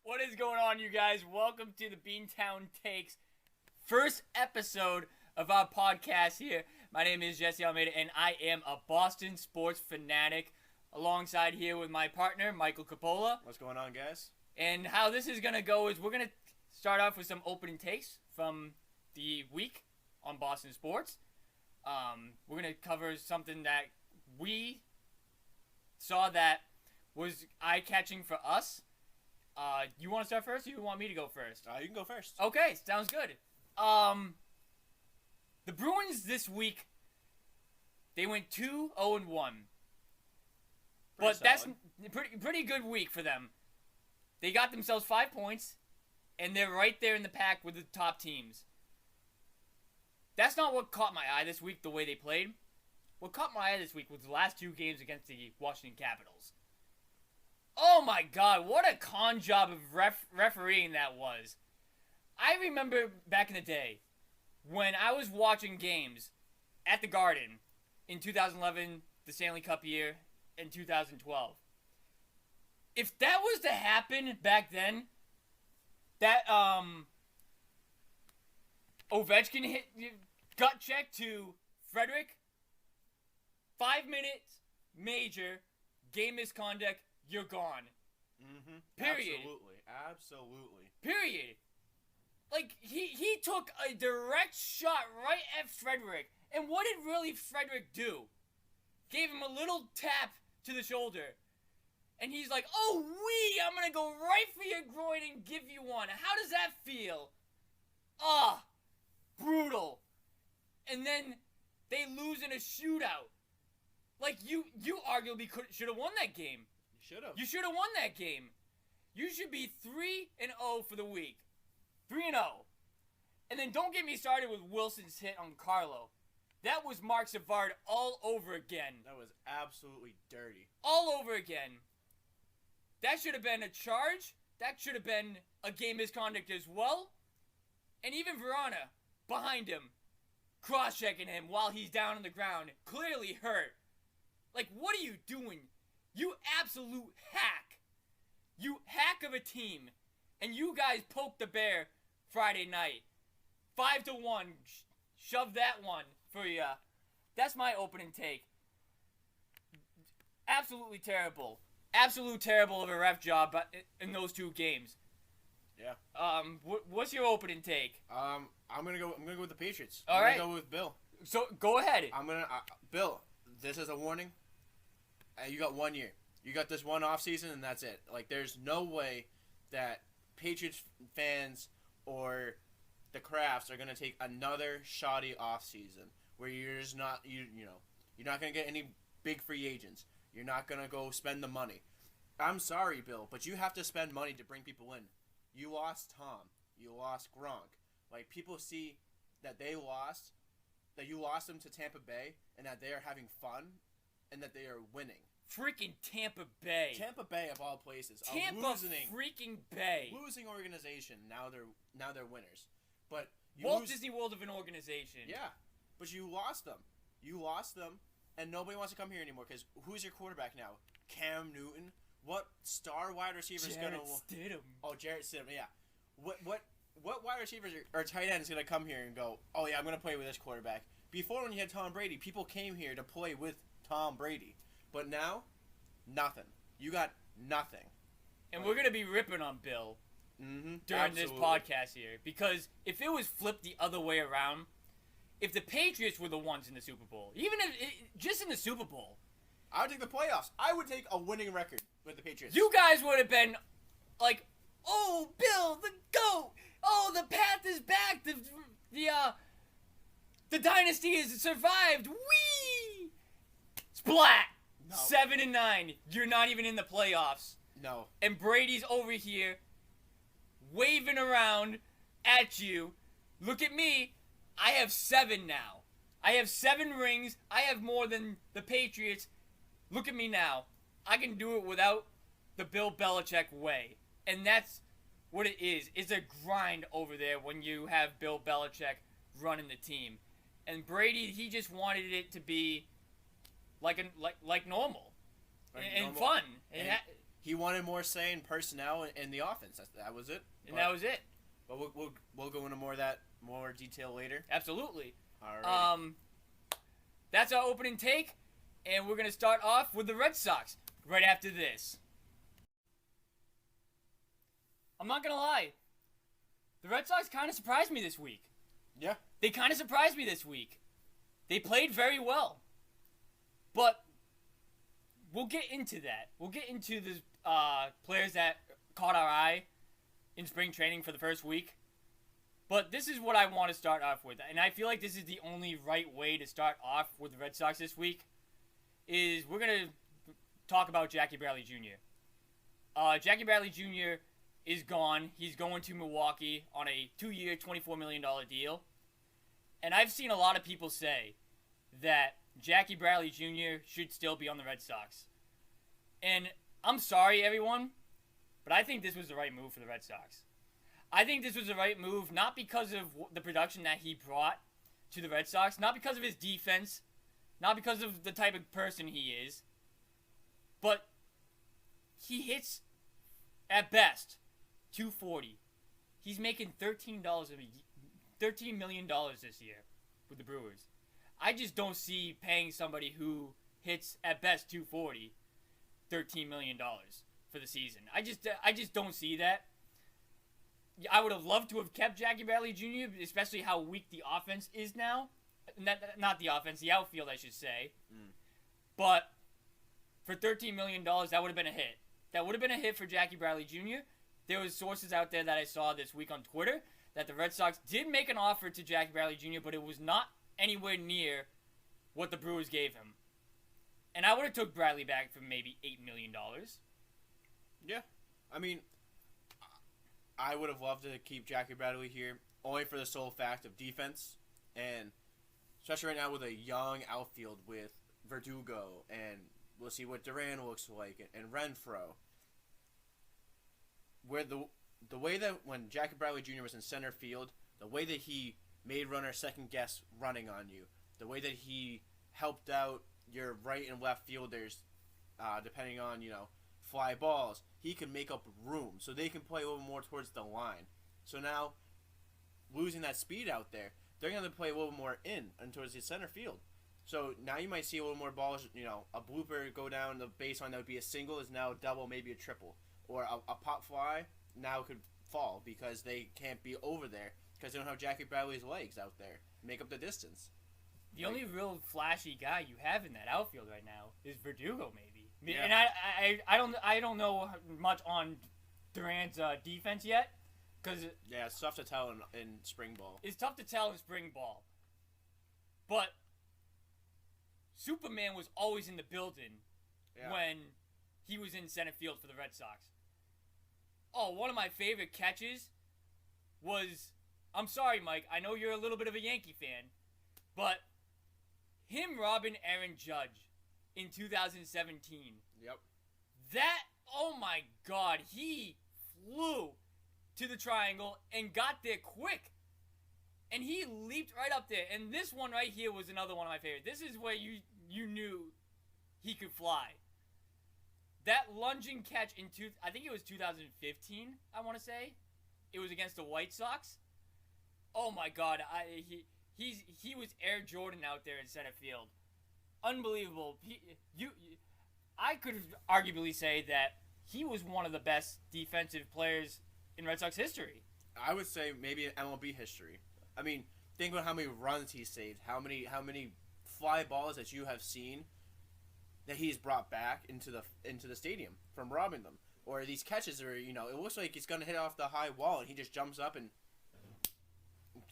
What is going on, you guys? Welcome to the Beantown Takes first episode of our podcast here. My name is Jesse Almeida, and I am a Boston sports fanatic. Alongside here with my partner, Michael Coppola. What's going on, guys? And how this is going to go is we're going to start off with some opening takes from the week on Boston sports. We're going to cover something that we saw that was eye-catching for us. You want to start first, or you want me to go first? You can go first. Okay, sounds good. The Bruins this week, they went 2-0-1. But that's pretty good week for them. They got themselves 5 points, and they're right there in the pack with the top teams. That's not what caught my eye this week, the way they played. What caught my eye this week was the last 2 games against the Washington Capitals. Oh my God, what a con job of refereeing that was. I remember back in the day when I was watching games at the Garden in 2011, the Stanley Cup year, in 2012. If that was to happen back then, that Ovechkin hit gut check to Frederick, 5 minutes, major, game misconduct, you're gone. Mm-hmm. Period. Absolutely. Period. Like, he took a direct shot right at Frederick. And what did really Frederick do? Gave him a little tap to the shoulder. And he's like, oh, I'm going to go right for your groin and give you one. How does that feel? Brutal. And then they lose in a shootout. Like, you arguably should have won that game. You should have won that game. You should be 3-0 for the week. 3-0. And then don't get me started with Wilson's hit on Carlo. That was Mark Savard all over again. That was absolutely dirty. All over again. That should have been a charge. That should have been a game misconduct as well. And even Verona, behind him, cross-checking him while he's down on the ground, clearly hurt. Like, what are you doing? You absolute hack. You hack of a team. And you guys poked the bear Friday night. 5-1. Shove that one for you. That's my opening take. Absolutely terrible. Absolute terrible of a ref job in those 2 games. Yeah. What's your opening take? I'm gonna go with the Patriots. All right. I'm gonna go with Bill. So go ahead. Bill. This is a warning. You got 1 year. You got this one off season, and that's it. Like, there's no way that Patriots fans or the Crafts are gonna take another shoddy off season where you're just not you're not gonna get any big free agents. You're not gonna go spend the money. I'm sorry, Bill, but you have to spend money to bring people in. You lost Tom. You lost Gronk. Like, people see that that you lost them to Tampa Bay, and that they are having fun, and that they are winning. Freaking Tampa Bay. Tampa Bay of all places. Tampa freaking Bay. Losing organization. Now they're winners. But Walt Disney World of an organization. Yeah, but you lost them. And nobody wants to come here anymore because who's your quarterback now? Cam Newton. What star wide receiver is gonna? Stidham. Oh, Jarrett Stidham. Yeah. What wide receivers or tight end is gonna come here and go? Oh yeah, I'm gonna play with this quarterback. Before, when you had Tom Brady, people came here to play with Tom Brady. But now, nothing. You got nothing. And we're going to be ripping on Bill during this podcast here. Because if it was flipped the other way around, if the Patriots were the ones in the Super Bowl, just in the Super Bowl. I would take the playoffs. I would take a winning record with the Patriots. You guys would have been like, oh, Bill, the GOAT. Oh, the path is back. The dynasty has survived. Whee! Splat! No. 7-9. You're not even in the playoffs. No. And Brady's over here waving around at you. Look at me. I have 7 now. I have 7 rings. I have more than the Patriots. Look at me now. I can do it without the Bill Belichick way. And that's what it is. It's a grind over there when you have Bill Belichick running the team. And Brady, he just wanted it to be like normal and normal. fun. he wanted more say in personnel in the offense. That was it. That was it. But we'll go into more detail later. Absolutely. Alright. That's our opening take, and we're gonna start off with the Red Sox right after this. I'm not gonna lie, the Red Sox kind of surprised me this week. Yeah. They kind of surprised me this week. They played very well, but we'll get into that. We'll get into the players that caught our eye in spring training for the first week. But this is what I want to start off with, and I feel like this is the only right way to start off with the Red Sox this week, is we're going to talk about Jackie Bradley Jr. Jackie Bradley Jr. is gone. He's going to Milwaukee on a 2-year, $24 million deal. And I've seen a lot of people say that Jackie Bradley Jr. should still be on the Red Sox. And I'm sorry, everyone, but I think this was the right move for the Red Sox. I think this was the right move, not because of the production that he brought to the Red Sox, not because of his defense, not because of the type of person he is, but he hits, at best, $240. He's making $13 million this year with the Brewers. I just don't see paying somebody who hits, at best, $240, $13 million for the season. I just don't see that. I would have loved to have kept Jackie Bradley Jr., especially how weak the offense is now. Not the offense, the outfield, I should say. But for $13 million, that would have been a hit. That would have been a hit for Jackie Bradley Jr. There was sources out there that I saw this week on Twitter that the Red Sox did make an offer to Jackie Bradley Jr., but it was not anywhere near what the Brewers gave him. And I would have took Bradley back for maybe $8 million. Yeah. I mean, I would have loved to keep Jackie Bradley here, only for the sole fact of defense, and especially right now with a young outfield with Verdugo, and we'll see what Duran looks like, and Renfroe. Where the way that when Jackie Bradley Jr. was in center field, the way that he made runners second guess running on you, the way that he helped out your right and left fielders, depending on, fly balls, he can make up room so they can play a little more towards the line. So now, losing that speed out there, they're going to play a little more in and towards the center field. So now you might see a little more balls, a blooper go down the baseline that would be a single is now a double, maybe a triple. Or a pop fly now could fall because they can't be over there because they don't have Jackie Bradley's legs out there. Make up the distance. The only real flashy guy you have in that outfield right now is Verdugo, maybe. Yeah. And I don't know much on Duran's defense yet, because yeah, it's tough to tell in spring ball. It's tough to tell in spring ball, but Superman was always in the building when he was in center field for the Red Sox. Oh, one of my favorite catches was, I'm sorry, Mike, I know you're a little bit of a Yankee fan, but him robbing Aaron Judge in 2017. Yep. That, oh my God, he flew to the triangle and got there quick. And he leaped right up there. And this one right here was another one of my favorites. This is where you knew he could fly. That lunging catch I think it was 2015, I want to say. It was against the White Sox. Oh my God, he was Air Jordan out there in center field. Unbelievable. I could arguably say that he was one of the best defensive players in Red Sox history. I would say maybe in MLB history. I mean, think about how many runs he saved, how many fly balls that you have seen that he's brought back into the stadium from robbing them, or these catches where it looks like he's gonna hit off the high wall and he just jumps up and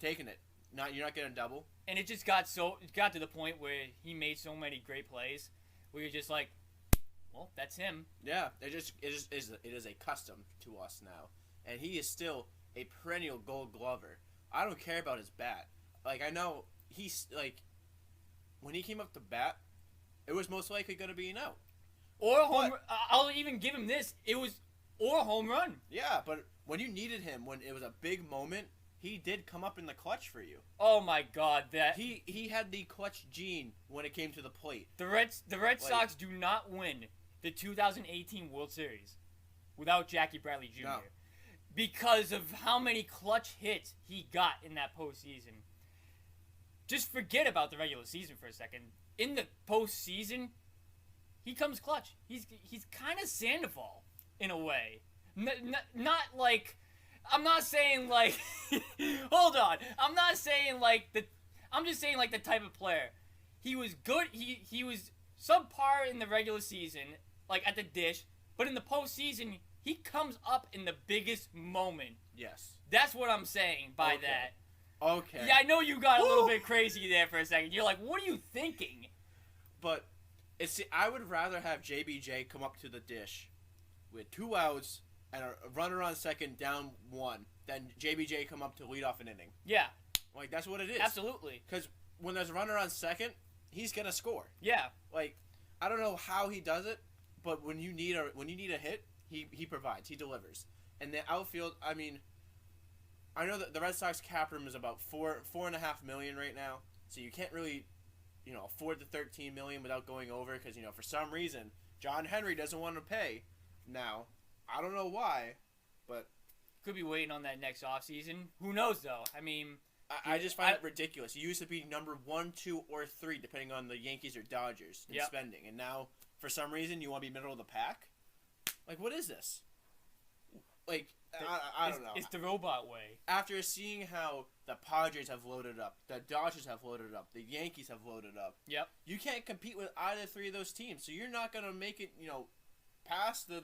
taking it. You're not getting a double. And it got to the point where he made so many great plays where you're just like, well, that's him. Yeah, it is a custom to us now, and he is still a perennial Gold Glover. I don't care about his bat. Like, I know he's like, when he came up to bat, it was most likely going to be an out. Or a home run. I'll even give him this. Or a home run. Yeah, but when you needed him, when it was a big moment, he did come up in the clutch for you. Oh my God, he had the clutch gene when it came to the plate. The Red Sox do not win the 2018 World Series without Jackie Bradley Jr. No. Because of how many clutch hits he got in that postseason. Just forget about the regular season for a second. In the postseason, he comes clutch. He's kind of Sandoval in a way. Not like... I'm not saying like... hold on. I'm not saying like the... I'm just saying like the type of player. He was good. He was subpar in the regular season, like at the dish. But in the postseason, he comes up in the biggest moment. Yes. That's what I'm saying by that. Okay. Yeah, I know you got a little bit crazy there for a second. You're like, what are you thinking? But I would rather have JBJ come up to the dish with 2 outs and a runner on second down 1 than JBJ come up to lead off an inning. Yeah. Like, that's what it is. Absolutely. Because when there's a runner on second, he's going to score. Yeah. Like, I don't know how he does it, but when you need a hit, he provides. He delivers. And the outfield, I mean, I know that the Red Sox cap room is about $4.5 million right now, so you can't really, afford the $13 million without going over because for some reason John Henry doesn't want to pay now. I don't know why, but could be waiting on that next offseason. Who knows though? I mean, I just find it ridiculous. He used to be number 1, 2, or 3 depending on the Yankees or Dodgers in spending, and now for some reason you want to be middle of the pack. Like, what is this? Like, I don't know. It's the robot way. After seeing how the Padres have loaded up, the Dodgers have loaded up, the Yankees have loaded up. Yep. You can't compete with either 3 of those teams, so you're not gonna make it. Past the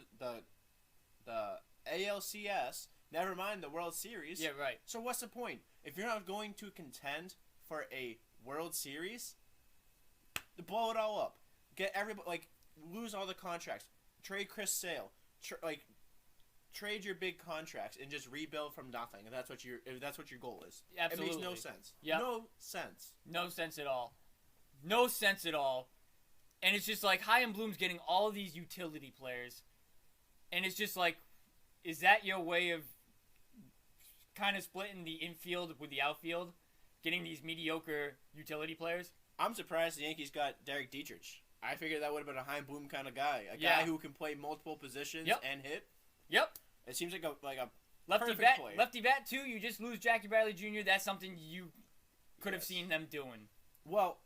ALCS. Never mind the World Series. Yeah, right. So what's the point if you're not going to contend for a World Series? Blow it all up. Get everybody lose all the contracts. Trade Chris Sale. Trade your big contracts and just rebuild from nothing. If that's what your goal is. Absolutely. It makes no sense. Yep. No sense. No sense at all. No sense at all. And it's just like Chaim Bloom's getting all of these utility players, and it's just like, is that your way of kind of splitting the infield with the outfield, getting these mediocre utility players? I'm surprised the Yankees got Derek Dietrich. I figured that would have been a Chaim Bloom kind of guy, guy who can play multiple positions and hit. Yep. It seems like a lefty perfect bat. player. Lefty bat too. You just lose Jackie Bradley Jr. That's something you could have seen them doing. Well,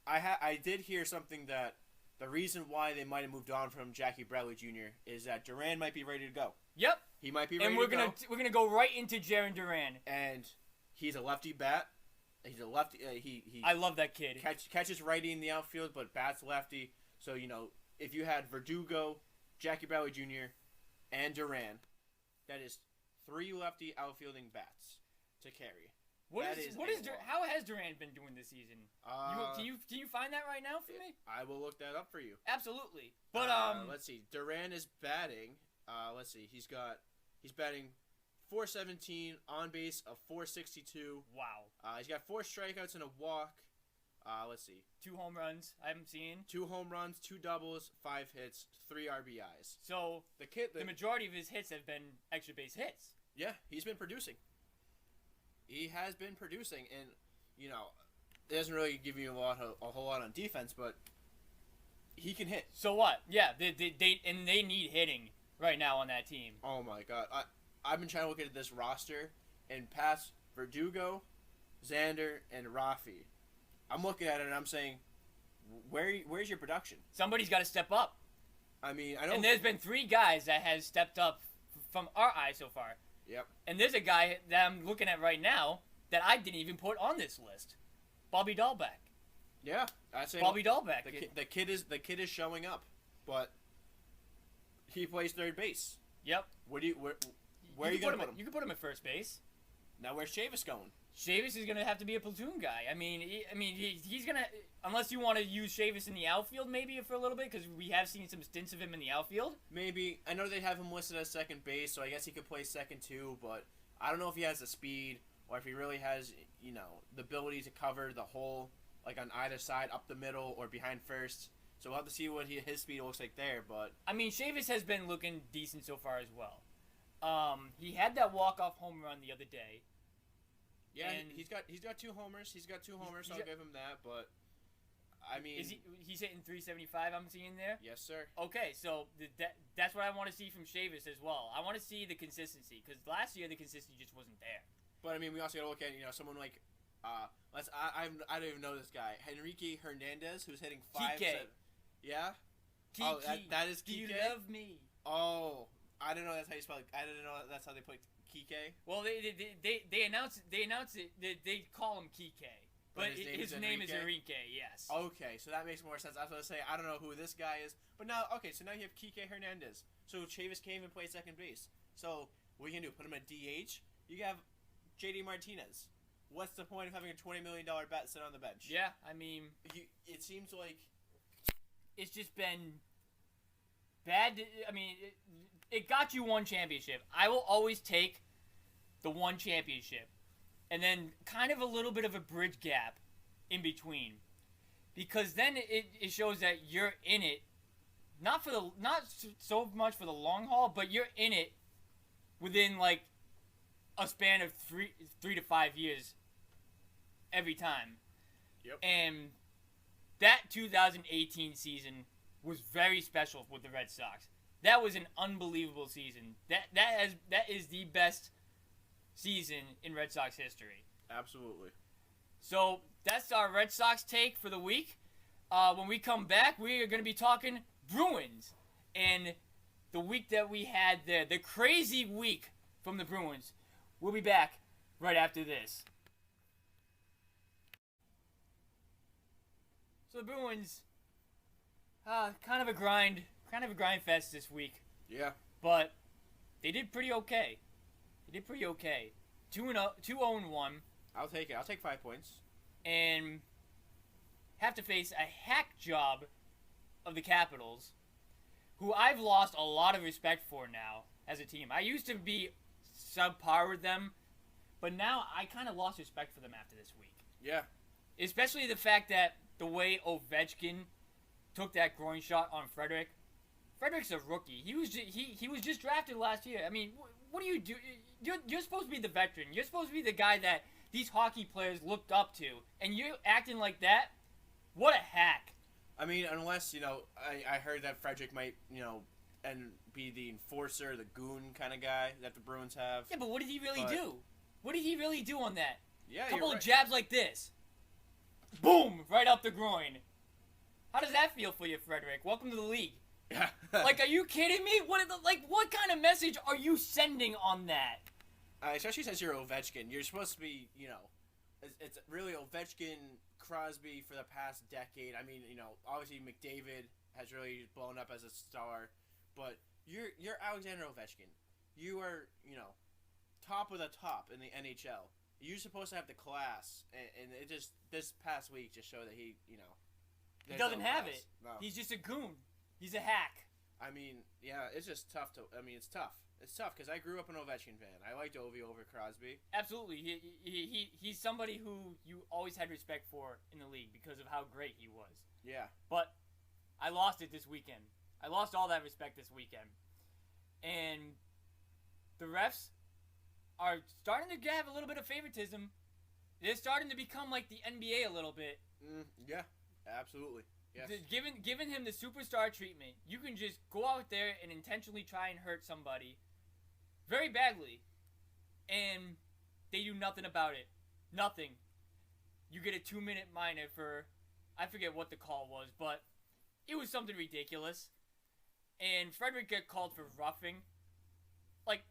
I did hear something that the reason why they might have moved on from Jackie Bradley Jr. is that Duran might be ready to go. Yep. He might be ready and we're gonna go right into Jarren Duran. And he's a lefty bat. He's a lefty. He I love that kid. Catches righty in the outfield, but bats lefty. So if you had Verdugo, Jackie Bradley Jr., and Duran, that is 3 lefty outfielding bats to carry. How has Duran been doing this season? Can you find that right now for me? I will look that up for you. Absolutely. But let's see. Duran is batting. Let's see. He's batting .417, on base of .462. Wow. He's got 4 strikeouts and a walk. Let's see. 2 home runs. I'm seeing 2 home runs, 2 doubles, 5 hits, 3 RBIs. So the majority of his hits have been extra base hits. Yeah, he's been producing. He has been producing, and it doesn't really give you a whole lot on defense, but he can hit. So what? Yeah, they need hitting right now on that team. Oh my God, I've been trying to look at this roster and past Verdugo, Xander, and Rafi. I'm looking at it and I'm saying, where's your production? Somebody's got to step up. I mean, I know. And there's been 3 guys that has stepped up from our eye so far. Yep. And there's a guy that I'm looking at right now that I didn't even put on this list. Bobby Dahlbeck. Yeah, I say Bobby Dahlbeck. The kid is showing up, but he plays third base. Yep. Where are you gonna put him? You can put him at first base. Now where's Chavis going? Chavis is gonna have to be a platoon guy. He's gonna, unless you want to use Chavis in the outfield maybe for a little bit, because we have seen some stints of him in the outfield. Maybe. I know they have him listed as second base, so I guess he could play second too. But I don't know if he has the speed or if he really has the ability to cover the hole on either side, up the middle or behind first. So we'll have to see what his speed looks like there. But Chavis has been looking decent so far as well. He had that walk-off home run the other day. Yeah, and he's got 2 homers. He's got 2 homers, so I'll give him that. But I mean, he's hitting 375? I'm seeing there. Yes, sir. Okay, so that's what I want to see from Chavis as well. I want to see the consistency because last year the consistency just wasn't there. But I mean, we also got to look at someone like I don't even know this guy, Enrique Hernandez, who's hitting 5. Yeah. Kike. Oh, that is Kike. Do you love me? Oh, I didn't know that's how you spell it. I didn't know that's how they put Kike. Well, they announced it. They call him Kike. But his name is Enrique, yes. Okay, so that makes more sense. I was going to say, I don't know who this guy is. But now, okay, so now you have Kike Hernandez. So Chavis can't even play second base. So what are you going to do? Put him at DH? You have JD Martinez. What's the point of having a $20 million bat sit on the bench? Yeah, I mean... It seems like... It's just been bad. I mean, it got you one championship. I will always take the one championship. And then kind of a little bit of a bridge gap in between. Because then it shows that you're in it, not so much for the long haul, but you're in it within like a span of 3 to 5 years every time. Yep. And that 2018 season was very special with the Red Sox. That was an unbelievable season. That is the best season in Red Sox history. Absolutely. So that's our Red Sox take for the week. When we come back, we are going to be talking Bruins and the week that we had there, the crazy week from the Bruins. We'll be back right after this. So the Bruins, kind of a grind fest this week. Yeah. But they did pretty okay. 2-0-1. I'll take it. I'll take 5 points. And have to face a hack job of the Capitals, who I've lost a lot of respect for now as a team. I used to be subpar with them, but now I kind of lost respect for them after this week. Yeah. Especially the fact that the way Ovechkin took that groin shot on Frederick. Frederick's a rookie. He was just drafted last year. I mean, what do you do? You're supposed to be the veteran. You're supposed to be the guy that these hockey players looked up to. And you're acting like that? What a hack. I mean, unless, I heard that Frederick might, and be the enforcer, the goon kind of guy that the Bruins have. Yeah, but what did he really do? What did he really do on that? Yeah, a couple of jabs like this. Boom! Right up the groin. How does that feel for you, Frederick? Welcome to the league. Yeah. Like, are you kidding me? What kind of message are you sending on that? Especially since you're Ovechkin. You're supposed to be, it's really Ovechkin, Crosby for the past decade. I mean, obviously McDavid has really blown up as a star, but you're Alexander Ovechkin. You are, top of the top in the NHL. You're supposed to have the class, and it just, this past week just showed that he doesn't have class. it. No. He's just a goon. He's a hack. I mean, yeah, it's just tough it's tough. It's tough because I grew up an Ovechkin fan. I liked Ovi over Crosby. Absolutely. He's somebody who you always had respect for in the league because of how great he was. Yeah. But I lost it this weekend. I lost all that respect this weekend. And the refs are starting to have a little bit of favoritism. They're starting to become like the NBA a little bit. Yeah, absolutely. Yes. Giving him the superstar treatment. You can just go out there and intentionally try and hurt somebody very badly, and they do nothing about it. Nothing. You get a 2-minute minor for, I forget what the call was, but it was something ridiculous. And Frederick got called for roughing. Like,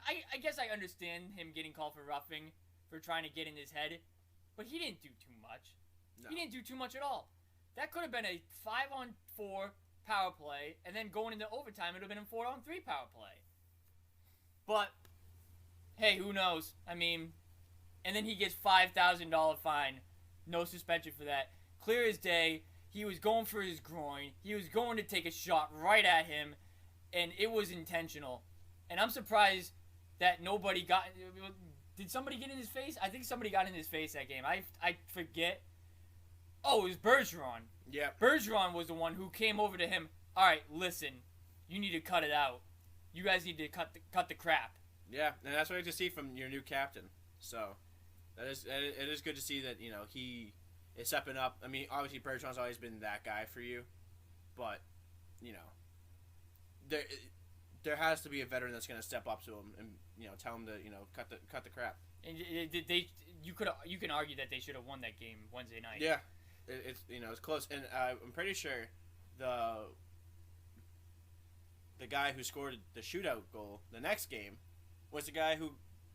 I guess I understand him getting called for roughing for trying to get in his head, but he didn't do too much. No. He didn't do too much at all. That could have been a 5-on-4 power play, and then going into overtime, it would have been a 4-on-3 power play. But, hey, who knows? I mean, and then he gets $5,000 fine. No suspension for that. Clear as day. He was going for his groin. He was going to take a shot right at him, and it was intentional. And I'm surprised that nobody got... Did somebody get in his face? I think somebody got in his face that game. I forget. Oh, it was Bergeron. Yeah. Bergeron was the one who came over to him. All right, listen, you need to cut it out. You guys need to cut the crap. Yeah, and that's what I like to see from your new captain. So, it is good to see that he is stepping up. I mean, obviously Bergeron's always been that guy for you, but you know, there has to be a veteran that's going to step up to him and tell him to cut the crap. And you can argue that they should have won that game Wednesday night. Yeah, it's close, and I'm pretty sure the guy who scored the shootout goal the next game was the guy who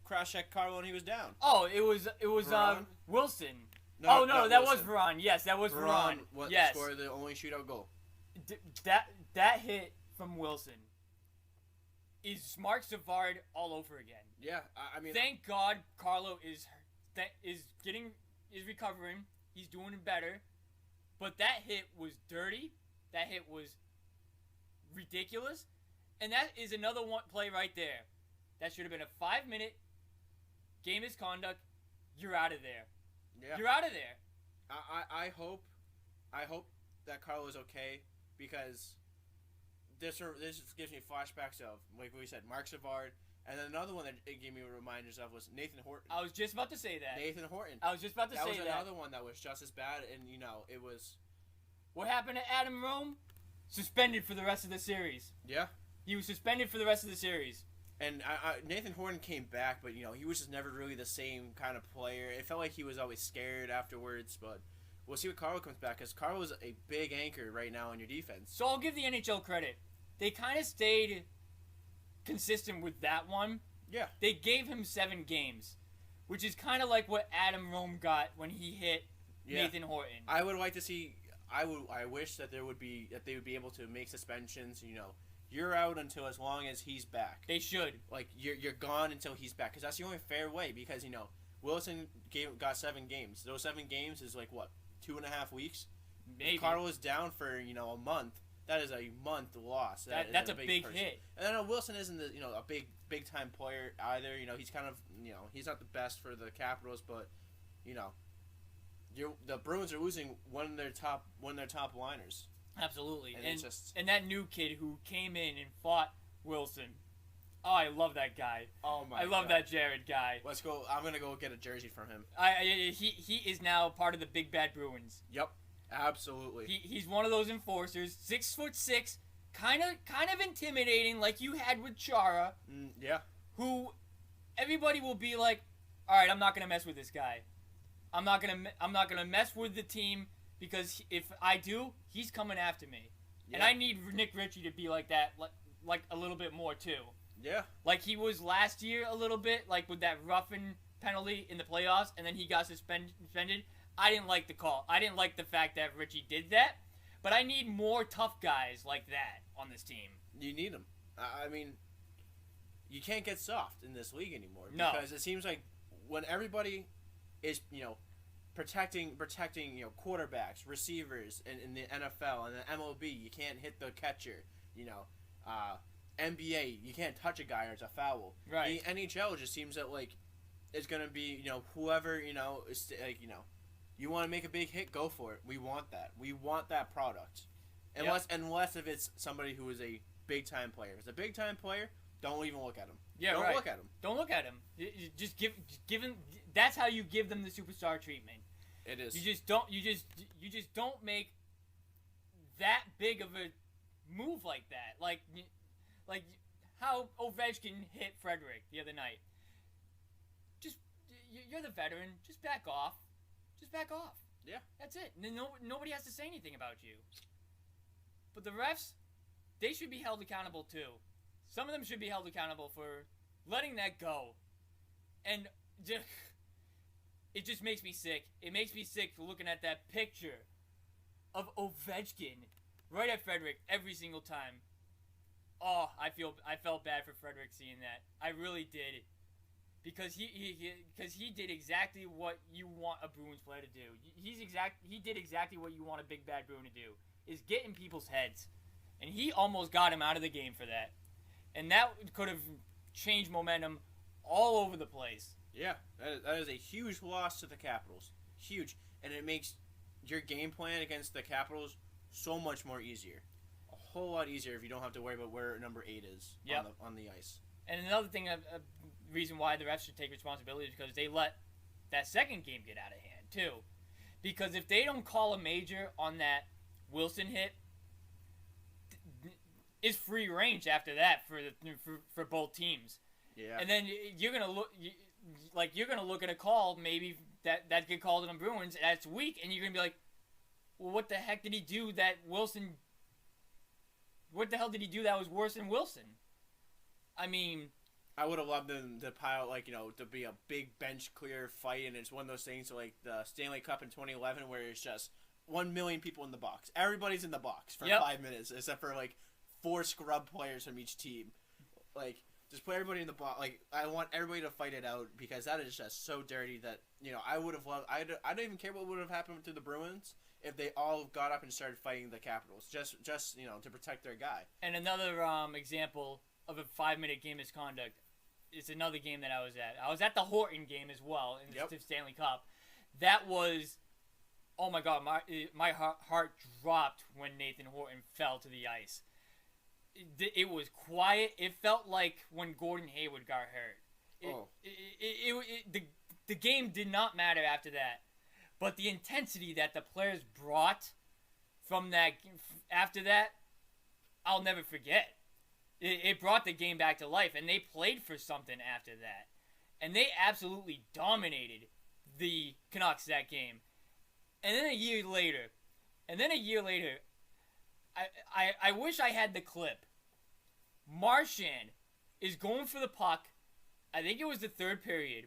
cross-checked Carlo and he was down. Oh, it was Wilson. No, that Wilson. was Veron. Yes, that was Veron. Yes, scored the only shootout goal. That hit from Wilson is Mark Savard all over again. Yeah, I mean, thank God Carlo is recovering. He's doing better, but that hit was dirty. That hit was ridiculous, and that is another one play right there. That should have been a 5-minute game misconduct. You're out of there. Yeah. You're out of there. I hope that Carlo's okay, because this gives me flashbacks of, like we said, Mark Savard, and then another one that it gave me reminders of was Nathan Horton. I was just about to say that. Nathan Horton. I was just about to say that. That was another one that was just as bad, and it was. What happened to Adam Rome? Suspended for the rest of the series. Yeah. He was suspended for the rest of the series. And Nathan Horton came back, but he was just never really the same kind of player. It felt like he was always scared afterwards, but we'll see what Carlo comes back, because Carlo is a big anchor right now on your defense. So I'll give the NHL credit. They kind of stayed consistent with that one. Yeah. They gave him 7 games, which is kind of like what Adam Rome got when he hit Nathan Horton. I would like to see. I wish that they would be able to make suspensions. You're out until as long as he's back. They should. Like, you're gone until he's back, because that's the only fair way. Because Wilson got 7 games. Those 7 games is like what, 2.5 weeks. Maybe. If Carlo is down for a month. That is a month loss. That's a big hit. And I know Wilson isn't a big time player either. He's kind of he's not the best for the Capitals, but the Bruins are losing one of their top liners. Absolutely. And and that new kid who came in and fought Wilson. Oh, I love that guy. Oh my! I love that Jared guy. Let's go. I'm gonna go get a jersey from him. He is now part of the Big Bad Bruins. Yep. Absolutely. He's one of those enforcers, 6'6", kind of intimidating, like you had with Chara. Yeah. Who everybody will be like, all right, I'm not gonna mess with this guy. I'm not gonna mess with the team, because if I do, he's coming after me. Yeah. And I need Nick Ritchie to be like that, like a little bit more too. Yeah. Like he was last year a little bit, like with that roughing penalty in the playoffs, and then he got suspended. I didn't like the call. I didn't like the fact that Ritchie did that. But I need more tough guys like that on this team. You need them. I mean, you can't get soft in this league anymore. No. Because it seems like when everybody is, protecting quarterbacks, receivers in the NFL and the MLB, you can't hit the catcher. NBA, you can't touch a guy or it's a foul. Right. The NHL just seems that, like, it's going to be, whoever, is, like, you want to make a big hit, go for it. We want that. We want that product. Unless if it's somebody who is a big-time player. If it's a big-time player, don't even look at him. Yeah, don't look at him. Don't look at him. You just give him. That's how you give them the superstar treatment. It is. You just don't make that big of a move like that. Like how Ovechkin hit Frederick the other night. You're the veteran. Just back off. Just back off. Yeah. That's it. Nobody has to say anything about you. But the refs, they should be held accountable too. Some of them should be held accountable for letting that go. And it just makes me sick. It makes me sick looking at that picture of Ovechkin right at Frederick every single time. Oh, I felt bad for Frederick seeing that. I really did. Because he did exactly what you want a Bruins player to do. He did exactly what you want a big bad Bruin to do, is get in people's heads. And he almost got him out of the game for that. And that could have changed momentum all over the place. Yeah, that is a huge loss to the Capitals. Huge. And it makes your game plan against the Capitals so much more easier. A whole lot easier if you don't have to worry about where number 8 is on the ice. And another thing, reason why the refs should take responsibility is because they let that second game get out of hand, too. Because if they don't call a major on that Wilson hit, it's free range after that for both teams. Yeah. And then you're gonna look at a call maybe that get called on Bruins that's weak, and you're gonna be like, well, what the heck did he do that Wilson? What the hell did he do that was worse than Wilson? I mean, I would have loved them to pile, to be a big bench clear fight, and it's one of those things like the Stanley Cup in 2011 where it's just 1 million people in the box. Everybody's in the box for 5 minutes, except for 4 scrub players from each team. Just put everybody in the box. I want everybody to fight it out because that is just so dirty that, I would have loved. I don't even care what would have happened to the Bruins if they all got up and started fighting the Capitals, just to protect their guy. And another example of a 5-minute game misconduct is another game that I was at. I was at the Horton game as well in the Stanley Cup. That was, oh my God, my heart dropped when Nathan Horton fell to the ice. It was quiet. It felt like when Gordon Hayward got hurt. The game did not matter after that. But the intensity that the players brought from that after that, I'll never forget. It brought the game back to life, and they played for something after that. And they absolutely dominated the Canucks that game. And then a year later, I wish I had the clip. Marchand is going for the puck. I think it was the third period.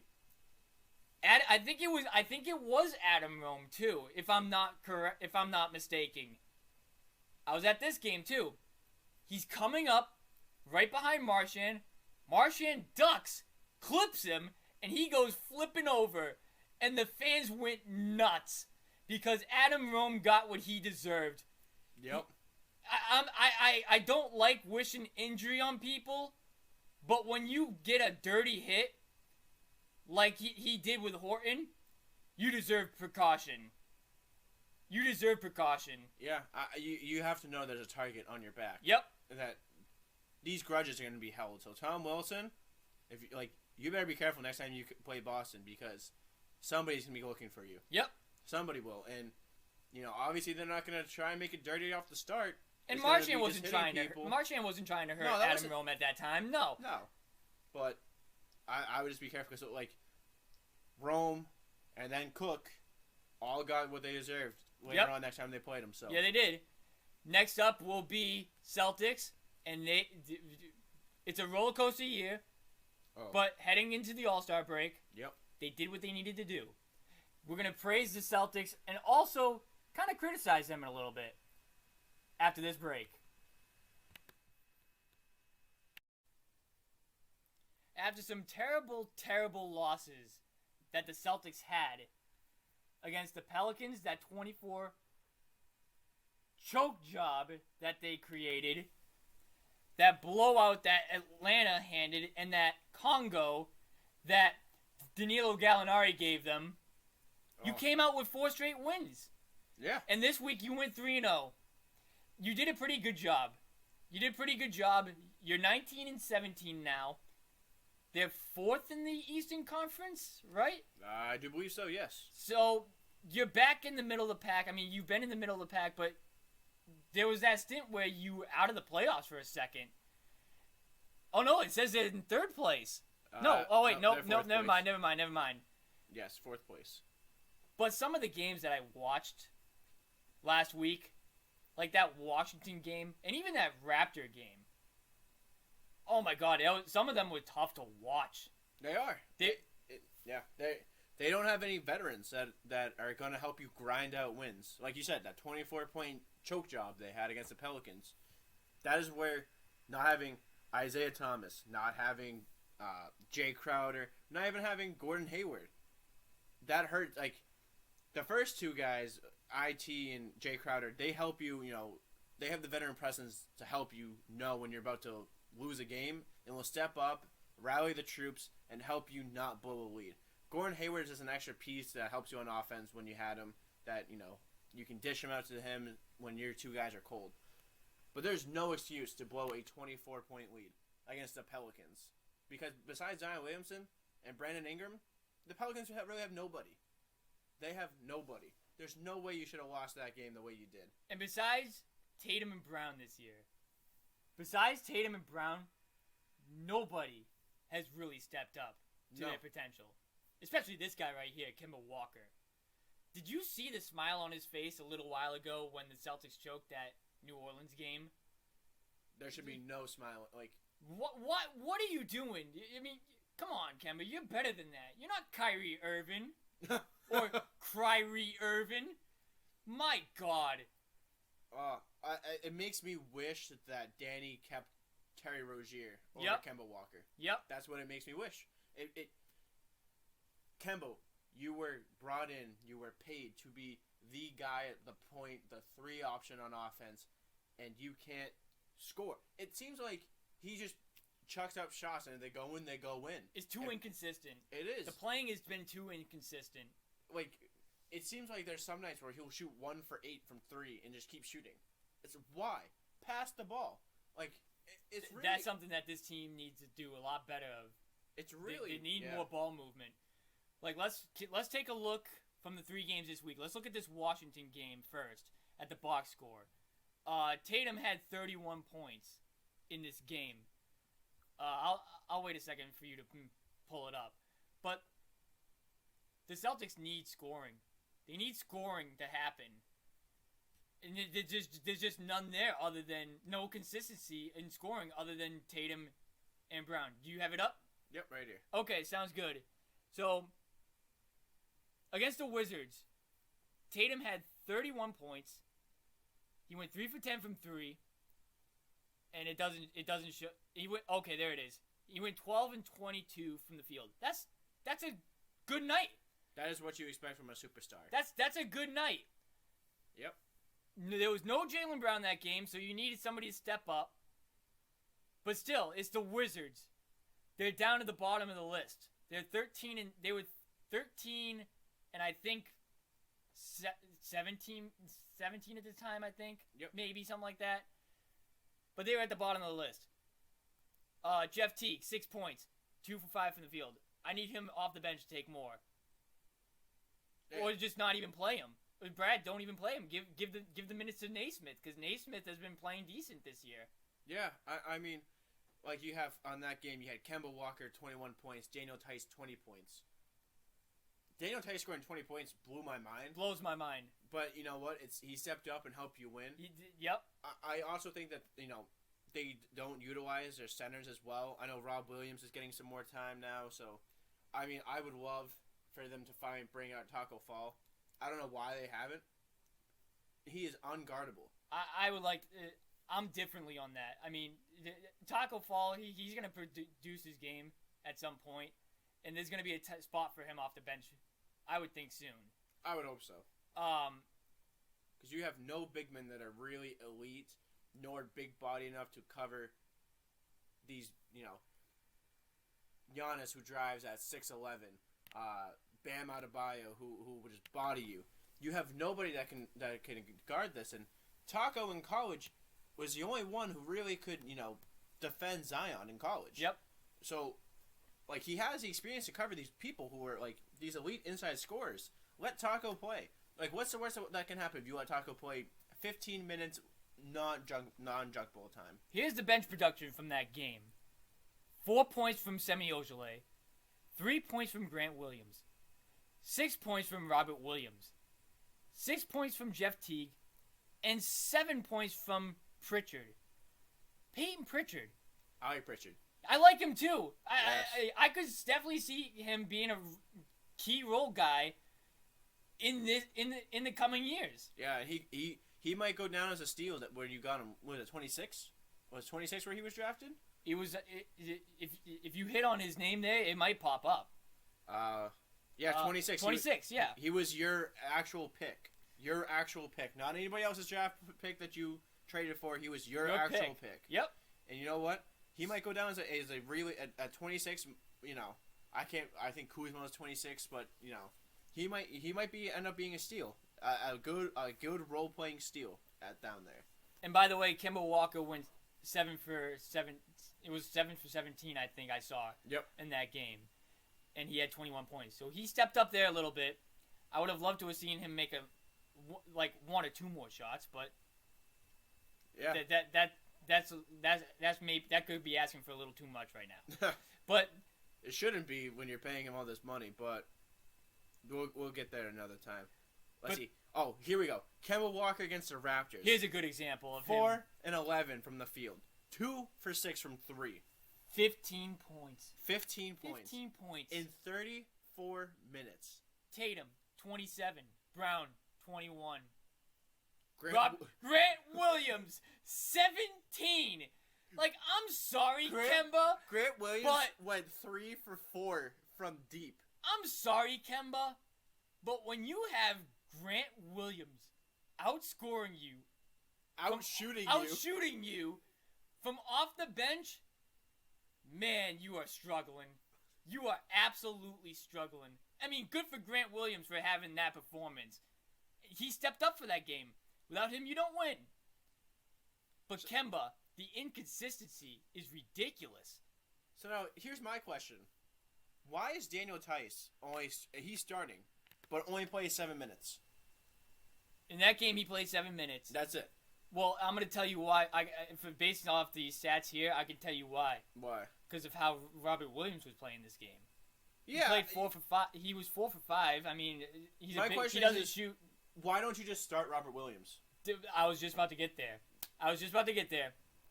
I think it was Adam Rome too, if I'm not mistaken. I was at this game too. He's coming up right behind Marchand. Marchand ducks, clips him, and he goes flipping over. And the fans went nuts because Adam Rome got what he deserved. Yep. I don't like wishing injury on people, but when you get a dirty hit, like he did with Horton, you deserve precaution. Yeah, you have to know there's a target on your back. Yep. That these grudges are going to be held. So Tom Wilson, if you better be careful next time you play Boston because somebody's going to be looking for you. Yep. Somebody will, and obviously they're not going to try and make it dirty off the start. And Marchand wasn't trying to hurt Adam Rome at that time. No. But I would just be careful because Rome and then Cook all got what they deserved later on next time they played them. So yeah, they did. Next up will be Celtics, and it's a roller coaster year. Oh. But heading into the All-Star break, yep, they did what they needed to do. We're gonna praise the Celtics and also kind of criticize them a little bit after this break. After some terrible, terrible losses that the Celtics had against the Pelicans, that 24 choke job that they created, that blowout that Atlanta handed, and that Congo that Danilo Gallinari gave them, you came out with 4 straight wins. Yeah. And this week you went 3-0. You did a pretty good job. You're 19-17 now. They're 4th in the Eastern Conference, right? I do believe so, yes. So, you're back in the middle of the pack. I mean, you've been in the middle of the pack, but there was that stint where you were out of the playoffs for a second. Oh, no, it says they're in 3rd place. Never mind. Yes, 4th place. But some of the games that I watched last week, like that Washington game, and even that Raptor game, oh my God, some of them were tough to watch. They are. They don't have any veterans that are going to help you grind out wins. Like you said, that 24-point choke job they had against the Pelicans, that is where not having Isaiah Thomas, not having Jay Crowder, not even having Gordon Hayward, that hurt. Like, the first 2 guys, IT and Jay Crowder, they help you, they have the veteran presence to help you know when you're about to lose a game, and will step up, rally the troops, and help you not blow a lead. Gordon Hayward is just an extra piece that helps you on offense when you had him, that, you can dish him out to him when your 2 guys are cold. But there's no excuse to blow a 24-point lead against the Pelicans. Because besides Zion Williamson and Brandon Ingram, the Pelicans really have nobody. They have nobody. There's no way you should have lost that game the way you did. And besides Tatum and Brown this year, nobody has really stepped up to their potential. Especially this guy right here, Kemba Walker. Did you see the smile on his face a little while ago when the Celtics choked that New Orleans game? There should be no smile. Like, what are you doing? I mean, come on, Kemba, you're better than that. You're not Kyrie Irving or Kyrie Irving. My God. It makes me wish that Danny kept Terry Rozier over Kemba Walker. Yep. That's what it makes me wish. Kemba, you were brought in, you were paid to be the guy at the point, the 3 option on offense, and you can't score. It seems like he just chucks up shots and they go in, they go in. It's too inconsistent. It is. The playing has been too inconsistent. Like, it seems like there's some nights where he'll shoot 1 for 8 from 3 and just keep shooting. It's why? Pass the ball. Like, it's really... That's something that this team needs to do a lot better of. It's really... They need more ball movement. Like, let's take a look from the 3 games this week. Let's look at this Washington game first at the box score. Tatum had 31 points in this game. I'll wait a second for you to pull it up. But the Celtics need scoring. They need scoring to happen. And there's just none there other than no consistency in scoring other than Tatum and Brown. Do you have it up? Yep, right here. Okay, sounds good. So, against the Wizards, Tatum had 31 points. He went 3 for 10 from 3. And it doesn't show. He went, okay, there it is. He went 12 and 22 from the field. That's a good night. That is what you expect from a superstar. That's a good night. Yep. There was no Jaylen Brown that game, so you needed somebody to step up. But still, it's the Wizards. They're down at the bottom of the list. They were 13 and I think 17 at the time, I think. Yep. Maybe something like that. But they were at the bottom of the list. Jeff Teague, 6 points, 2 for 5 from the field. I need him off the bench to take more. Yeah. Or just not even play him. Brad, don't even play him. Give the minutes to Naismith, because Naismith has been playing decent this year. Yeah, I mean, like you have on that game, you had Kemba Walker 21 points, Daniel Tice 20 points. Daniel Tice scoring 20 points blew my mind. Blows my mind. But you know what? He stepped up and helped you win. Yep. I also think that they don't utilize their centers as well. I know Rob Williams is getting some more time now, so I mean I would love for them to bring out Taco Fall. I don't know why they haven't. He is unguardable. I would like. I'm differently on that. I mean, Taco Fall, he's going to produce his game at some point, and there's going to be a spot for him off the bench, I would think, soon. I would hope so. Because you have no big men that are really elite, nor big body enough to cover these, Giannis, who drives at 6'11", Bam Adebayo, who would just body you. You have nobody that can guard this, and Taco in college was the only one who really could, defend Zion in college. Yep. So, he has the experience to cover these people who are, these elite inside scorers. Let Taco play. What's the worst that can happen if you let Taco play 15 minutes non-junk ball time? Here's the bench production from that game. 4 points from Semi Ojeleye. 3 points from Grant Williams. 6 points from Robert Williams. 6 points from Jeff Teague. And 7 points from Pritchard. Peyton Pritchard. I like Pritchard. I like him too. Yes. I could definitely see him being a key role guy in the coming years. Yeah, he might go down as a steal where you got him. Was it 26? Was 26 where he was drafted? It was. If you hit on his name there, it might pop up. Yeah, 26. 26, yeah. He was your actual pick. Your actual pick. Not anybody else's draft pick that you traded for. He was your actual pick. Yep. And you know what? He might go down as a really at 26. I think Kuzma was 26, but he might end up being a steal. A good role playing steal down there. And by the way, Kemba Walker went 7 for 7. It was 7 for 17, I think I saw. Yep. In that game, and he had 21 points. So he stepped up there a little bit. I would have loved to have seen him make like 1 or 2 more shots, but Yeah. that's maybe that could be asking for a little too much right now. But it shouldn't be when you're paying him all this money, but we'll get there another time. Let's see. Oh, here we go. Kemba Walker against the Raptors. Here's a good example of 4 him. and 11 from the field. 2 for 6 from 3. 15 points. 15 points. 15 points. In 34 minutes. Tatum, 27. Brown, 21. Grant Williams, 17. Like, I'm sorry, Kemba. Grant Williams went 3 for 4 from deep. I'm sorry, Kemba. But when you have Grant Williams outscoring you, outshooting you from off the bench, man, you are struggling. You are absolutely struggling. I mean, good for Grant Williams for having that performance. He stepped up for that game. Without him, you don't win. But Kemba, the inconsistency is ridiculous. So now, here's my question. Why is Daniel Tice he's starting, but only plays 7 minutes? In that game, he played 7 minutes. That's it. Well, I'm going to tell you why. Based off the stats here, I can tell you why. Why? Because of how Robert Williams was playing this game. Yeah. He played 4 for 5. He was 4 for 5. I mean, he doesn't shoot. Why don't you just start Robert Williams? I was just about to get there.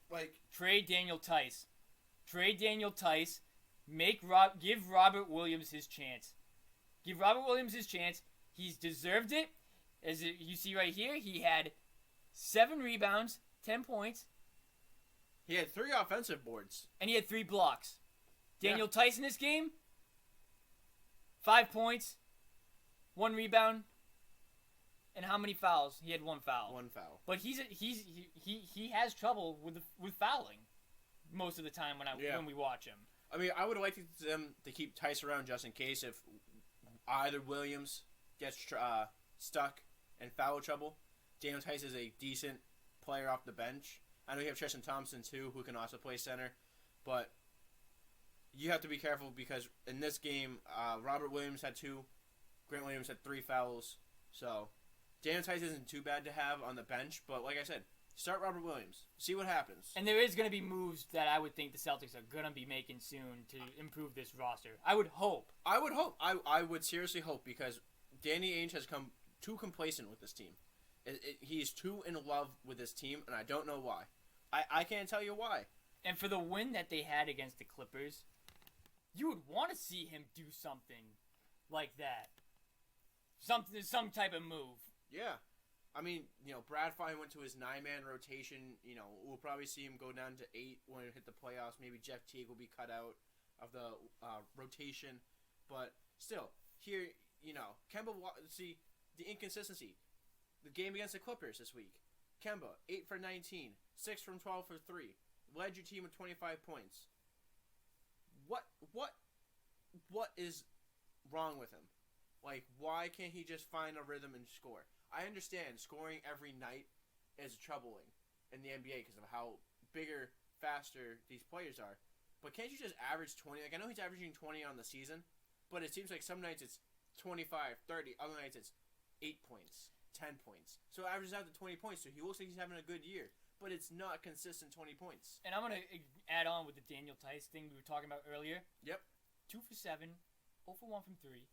Like, trade Daniel Tice. Give Robert Williams his chance. Give Robert Williams his chance. He's deserved it. As you see right here, he had 7 rebounds, 10 points. He had 3 offensive boards. And he had 3 blocks. Daniel Tice in this game, 5 points, 1 rebound, and how many fouls? He had 1 foul. 1 foul. But he has trouble with fouling most of the time when we watch him. I mean, I would like them to keep Tice around just in case if either Williams gets stuck in foul trouble. Daniel Tice is a decent player off the bench. I know you have Tristan Thompson too, who can also play center, but you have to be careful because in this game, Robert Williams had 2, Grant Williams had 3 fouls. So Daniel Tice isn't too bad to have on the bench, but like I said, start Robert Williams. See what happens. And there is going to be moves that I would think the Celtics are going to be making soon to improve this roster. I would hope. I would seriously hope because Danny Ainge has come too complacent with this team. He's too in love with this team, and I don't know why. I can't tell you why. And for the win that they had against the Clippers, you would want to see him do something like that. Some type of move. Yeah. I mean, Brad finally went to his 9-man rotation. We'll probably see him go down to 8 when we hit the playoffs. Maybe Jeff Teague will be cut out of the rotation. But still, here, Kemba, see, the inconsistency. The game against the Clippers this week. Kemba, 8 for 19, 6 from 12 for 3. Led your team with 25 points. What is wrong with him? Like, why can't he just find a rhythm and score? I understand scoring every night is troubling in the NBA because of how bigger, faster these players are. But can't you just average 20? Like, I know he's averaging 20 on the season, but it seems like some nights it's 25, 30. Other nights it's 8 points, 10 points. So it averages out to 20 points, so he looks like he's having a good year. But it's not consistent 20 points. And I'm going to add on with the Daniel Tice thing we were talking about earlier. Yep. 2 for 7, 0 for 1 from 3.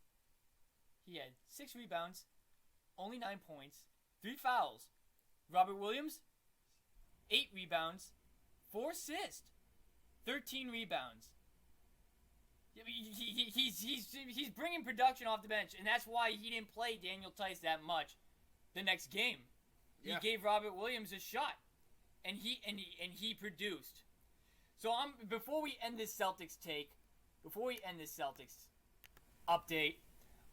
He had 6 rebounds, only 9 points, 3 fouls. Robert Williams, 8 rebounds, 4 assists, 13 rebounds. He's bringing production off the bench, and that's why he didn't play Daniel Tice that much the next game. Yeah. He gave Robert Williams a shot, and he produced. So before we end this Celtics update,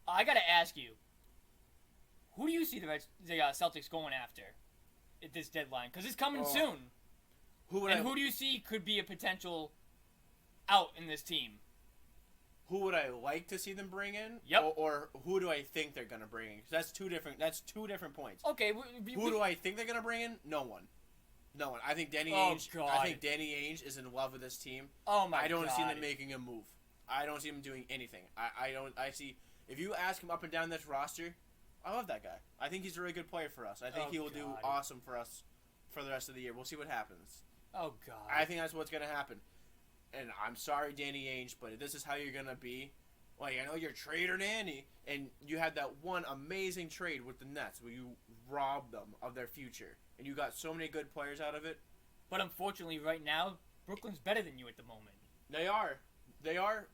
I gotta ask you, who do you see the Celtics going after at this deadline? Because it's coming soon. Who do you see could be a potential out in this team? Who would I like to see them bring in? Yep. Or who do I think they're gonna bring in? 'Cause that's two different points. Okay. Who do I think they're gonna bring in? No one. I think Danny Ainge. God. I think Danny Ainge is in love with this team. Oh my God. I don't see them making a move. I don't see them doing anything. I see. If you ask him up and down this roster, I love that guy. I think he's a really good player for us. I think he will do awesome for us for the rest of the year. We'll see what happens. Oh, God. I think that's what's going to happen. And I'm sorry, Danny Ainge, but this is how you're going to be. Like, I know you're Trader Danny, and you had that one amazing trade with the Nets where you robbed them of their future. And you got so many good players out of it. But unfortunately, right now, Brooklyn's better than you at the moment. They are. They are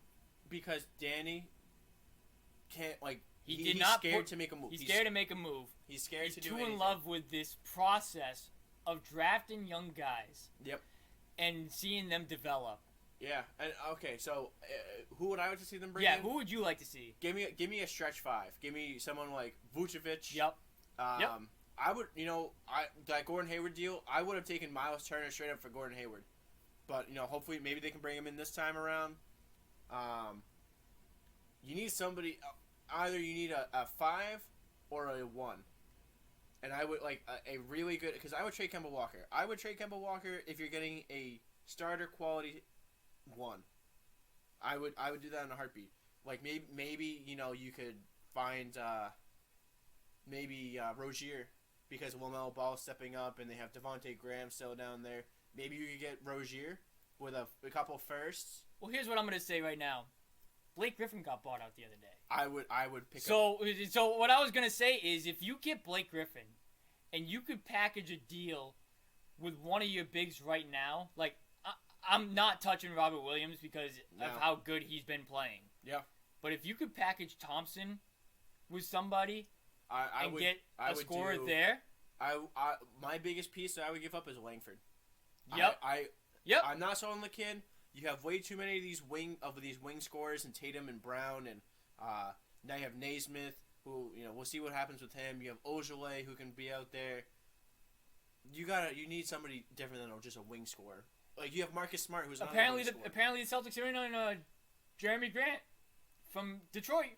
because Danny can't, like, he's scared to make a move. He's scared to make a move. He's scared to do anything. He's too in love with this process of drafting young guys. Yep. And seeing them develop. Yeah. And okay, so who would I like to see them bring in? Yeah, who would you like to see? Give me a stretch five. Give me someone like Vucevic. Yep. I would, that Gordon Hayward deal, I would have taken Miles Turner straight up for Gordon Hayward. But, hopefully maybe they can bring him in this time around. You need somebody, either you need a 5 or a 1. And I would like a really good, because I would trade Kemba Walker. I would trade Kemba Walker if you're getting a starter quality 1. I would do that in a heartbeat. Like maybe you could find Rozier, because LaMelo Ball stepping up and they have Devontae Graham still down there. Maybe you could get Rozier with a couple firsts. Well, here's what I'm gonna say right now. Blake Griffin got bought out the other day. I would pick up. So what I was gonna say is, if you get Blake Griffin, and you could package a deal with one of your bigs right now, like I'm not touching Robert Williams because of how good he's been playing. Yeah. But if you could package Thompson with somebody get a scorer there. My biggest piece that I would give up is Langford. Yep. I'm not selling the kid. You have way too many of these wing scorers, and Tatum and Brown, and now you have Naismith, who we'll see what happens with him. You have Ojale, who can be out there. You need somebody different than just a wing scorer. Like you have Marcus Smart, who's apparently not a wing scorer. Apparently the Celtics are in on Jeremy Grant from Detroit,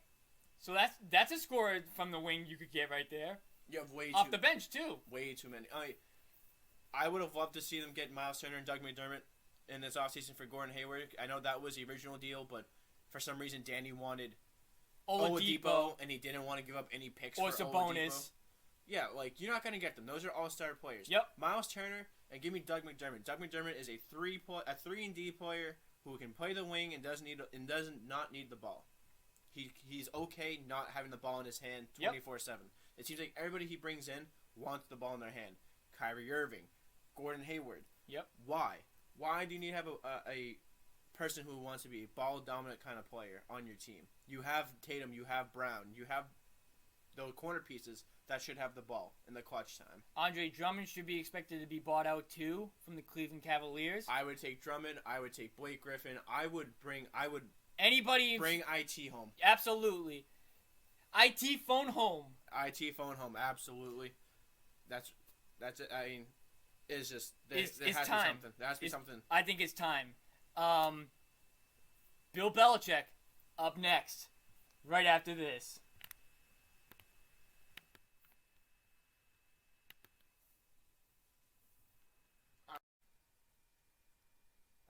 so that's a scorer from the wing you could get right there. You have off the bench too. Way too many. I would have loved to see them get Miles Turner and Doug McDermott in this offseason for Gordon Hayward. I know that was the original deal, but for some reason Danny wanted Oladipo, and he didn't want to give up any picks for Sabonis. Yeah, like you're not going to get them. Those are all-star players. Yep. Miles Turner, and give me Doug McDermott. Doug McDermott is a 3-and-D player who can play the wing and does not need the ball. He's okay not having the ball in his hand 24/7. It seems like everybody he brings in wants the ball in their hand. Kyrie Irving, Gordon Hayward. Yep. Why? Why do you need to have a person who wants to be a ball-dominant kind of player on your team? You have Tatum, you have Brown, you have those corner pieces that should have the ball in the clutch time. Andre Drummond should be expected to be bought out too from the Cleveland Cavaliers. I would take Drummond. I would take Blake Griffin. I would bring IT home. Absolutely. IT phone home. IT phone home. Absolutely. That's it. I mean, it's just there has time. To be something. There has to be something. I think it's time. Bill Belichick up next, right after this.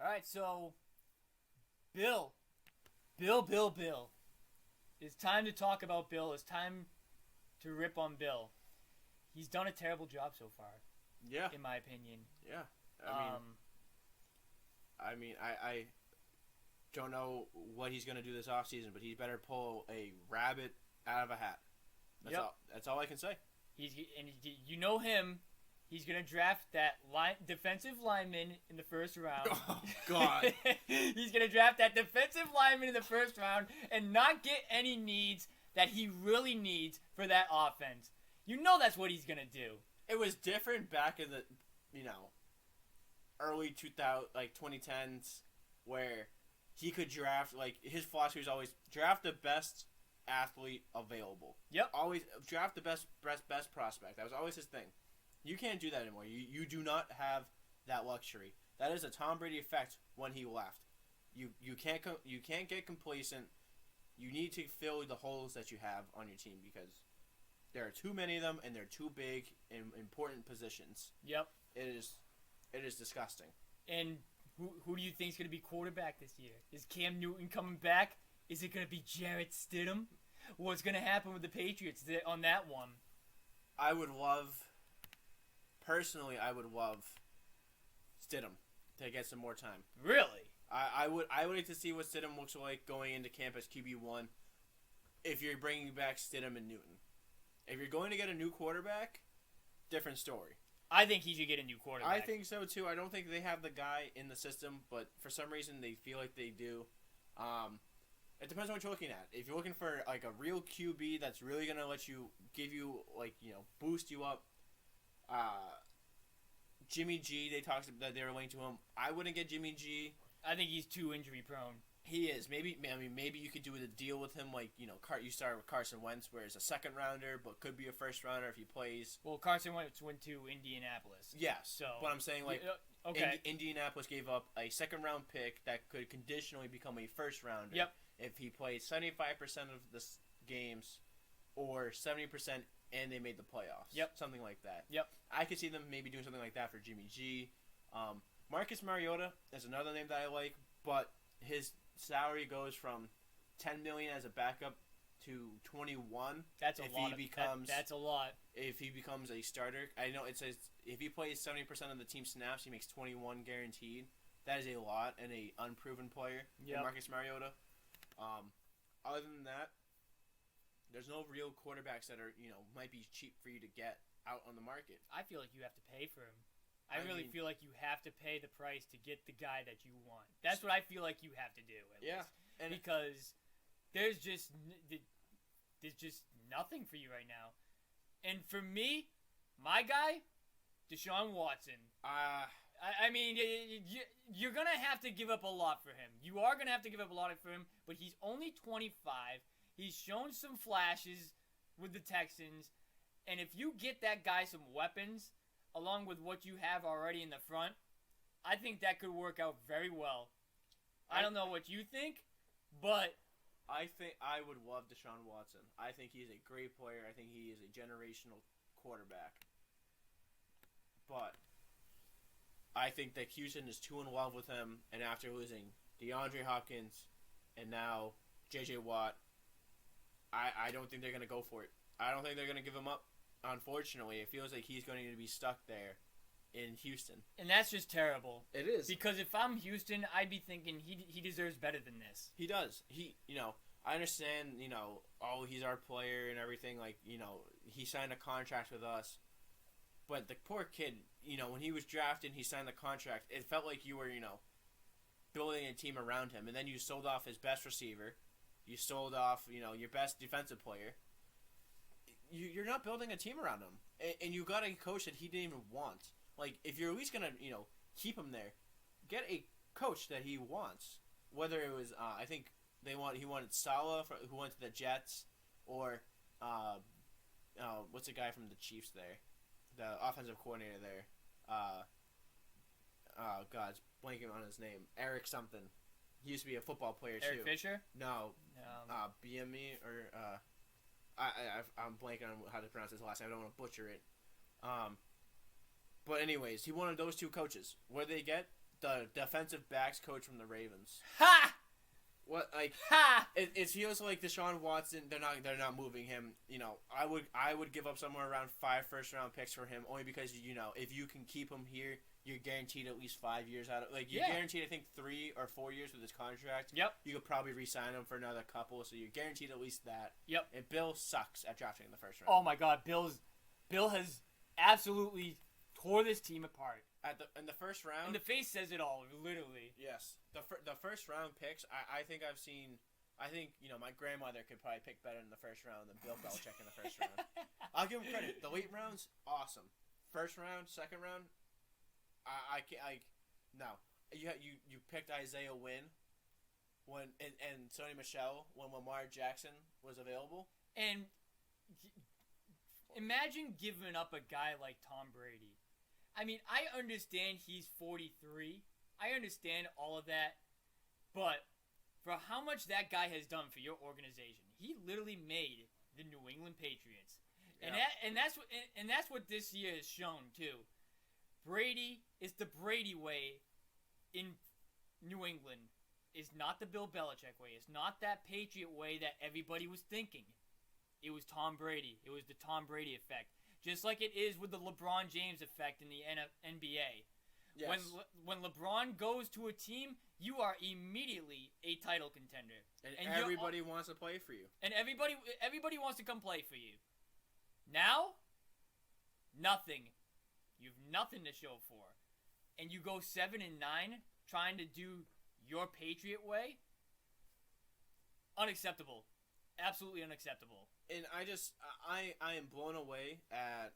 All right, so Bill. It's time to talk about Bill. It's time to rip on Bill. He's done a terrible job so far. Yeah. In my opinion. Yeah. I don't know what he's going to do this offseason, but he better pull a rabbit out of a hat. That's all I can say. You know him. He's going to draft that defensive lineman in the first round. Oh, God. He's going to draft that defensive lineman in the first round and not get any needs that he really needs for that offense. You know that's what he's going to do. It was different back in the, early 2010s, where he could draft, his philosophy was always draft the best athlete available. Yep. Always draft the best prospect. That was always his thing. You can't do that anymore. You do not have that luxury. That is a Tom Brady effect when he left. You can't get complacent. You need to fill the holes that you have on your team because there are too many of them and they're too big in important positions. Yep. It is disgusting. And who do you think is going to be quarterback this year? Is Cam Newton coming back? Is it going to be Jarrett Stidham? what's going to happen with the Patriots on that one. I would love Stidham to get some more time. Really? I would like to see what Stidham looks like going into camp as QB1 if you're bringing back Stidham and Newton. If you're going to get a new quarterback, different story. I think he should get a new quarterback. I think so, too. I don't think they have the guy in the system, but for some reason they feel like they do. It depends on what you're looking at. If you're looking for like a real QB that's really going to let you boost you up, Jimmy G, they talked that they were linked to him. I wouldn't get Jimmy G. I think he's too injury prone. He is. Maybe you could do a deal with him, like, you start with Carson Wentz, where it's a second rounder, but could be a first rounder if he plays. Well, Carson Wentz went to Indianapolis. Yes. So, but I'm saying, like, okay. Indianapolis gave up a second round pick that could conditionally become a first rounder. Yep. If he plays 75% of the games, or 70%, and they made the playoffs. Yep. Something like that. Yep. I could see them maybe doing something like that for Jimmy G. Marcus Mariota is another name that I like, but his salary goes from $10 million as a backup to $21. That's a lot. That's a lot. If he becomes a starter, I know it says if he plays 70% of the team snaps, he makes $21 guaranteed. That is a lot and a unproven player. Yep. Marcus Mariota. Other than that, there's no real quarterbacks that are might be cheap for you to get out on the market. I feel like you have to pay for him. I really feel like you have to pay the price to get the guy that you want. That's what I feel like you have to do. At least. And because there's just nothing for you right now. And for me, my guy, Deshaun Watson. I mean, you're going to have to give up a lot for him. You are going to have to give up a lot for him, but he's only 25. He's shown some flashes with the Texans. And if you get that guy some weapons, along with what you have already in the front, I think that could work out very well. I don't know what you think, but I think I would love Deshaun Watson. I think he's a great player. I think he is a generational quarterback. But I think that Houston is too in love with him, and after losing DeAndre Hopkins and now J.J. Watt, I don't think they're going to go for it. I don't think they're going to give him up. Unfortunately, it feels like he's going to be stuck there in Houston. And that's just terrible. It is. Because if I'm Houston, I'd be thinking he deserves better than this. He does. I understand, he's our player and everything. Like, he signed a contract with us. But the poor kid, when he was drafted, he signed the contract. It felt like you were, building a team around him. And then you sold off his best receiver. You sold off, your best defensive player. You're not building a team around him. And you got a coach that he didn't even want. Like, if you're at least going to, keep him there, get a coach that he wants. Whether it was, I think he wanted Saleh, who went to the Jets, or, what's the guy from the Chiefs there? The offensive coordinator there. It's blanking on his name. Eric something. He used to be a football player, too. Eric Fisher? No. BME, or, I'm blanking on how to pronounce his last name. I don't want to butcher it. But anyways, he wanted those two coaches. What did they get? The defensive backs coach from the Ravens. Ha! What, like? Ha! It feels like Deshaun Watson. They're not moving him. I would give up somewhere around 5 first-round picks for him, only because if you can keep him here, you're guaranteed at least 5 years out of you're guaranteed I think 3 or 4 years with his contract. Yep. You could probably re-sign him for another couple, so you're guaranteed at least that. Yep. And Bill sucks at drafting in the first round. Oh my God, Bill has absolutely tore this team apart. In the first round. And the face says it all, literally. Yes. The first round picks, I think I've seen. I think my grandmother could probably pick better in the first round than Bill Belichick in the first round. I'll give him credit. The late rounds, awesome. First round, second round. I can't. No. You picked Isaiah Wynn and Sony Michel when Lamar Jackson was available. And imagine giving up a guy like Tom Brady. I mean, I understand he's 43. I understand all of that, but for how much that guy has done for your organization, he literally made the New England Patriots, yeah. and that's what this year has shown too. Brady is the Brady way in New England. It's not the Bill Belichick way. It's not that Patriot way that everybody was thinking. It was Tom Brady. It was the Tom Brady effect. Just like it is with the LeBron James effect in the NBA. Yes. When LeBron goes to a team, you are immediately a title contender. And everybody wants to play for you. And everybody wants to come play for you. Now, nothing. You've nothing to show for. And you go 7-9 trying to do your Patriot way? Unacceptable. Absolutely unacceptable. And I am blown away at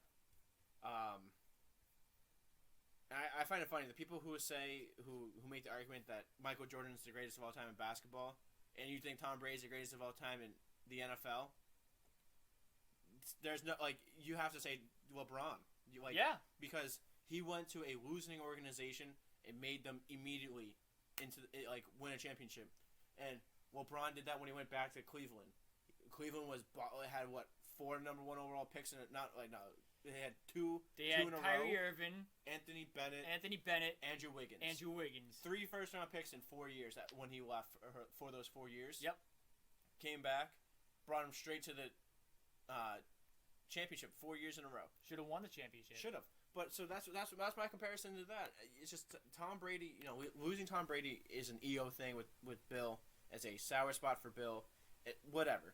I find it funny the people who make the argument that Michael Jordan is the greatest of all time in basketball, and you think Tom Brady is the greatest of all time in the NFL. There's no you have to say LeBron. Because he went to a losing organization and made them immediately win a championship, and LeBron did that when he went back to Cleveland. Cleveland had 4 number 1 overall picks in it. They had two. They had in a Kyrie row. Irving, Anthony Bennett, Andrew Wiggins. 3 first-round picks in 4 years. When he left for those 4 years. Yep. Came back, brought him straight to the championship 4 years in a row. Should have won the championship. Should have. But so that's my comparison to that. It's just Tom Brady. Losing Tom Brady is an EO thing with Bill. As a sour spot for Bill. Whatever.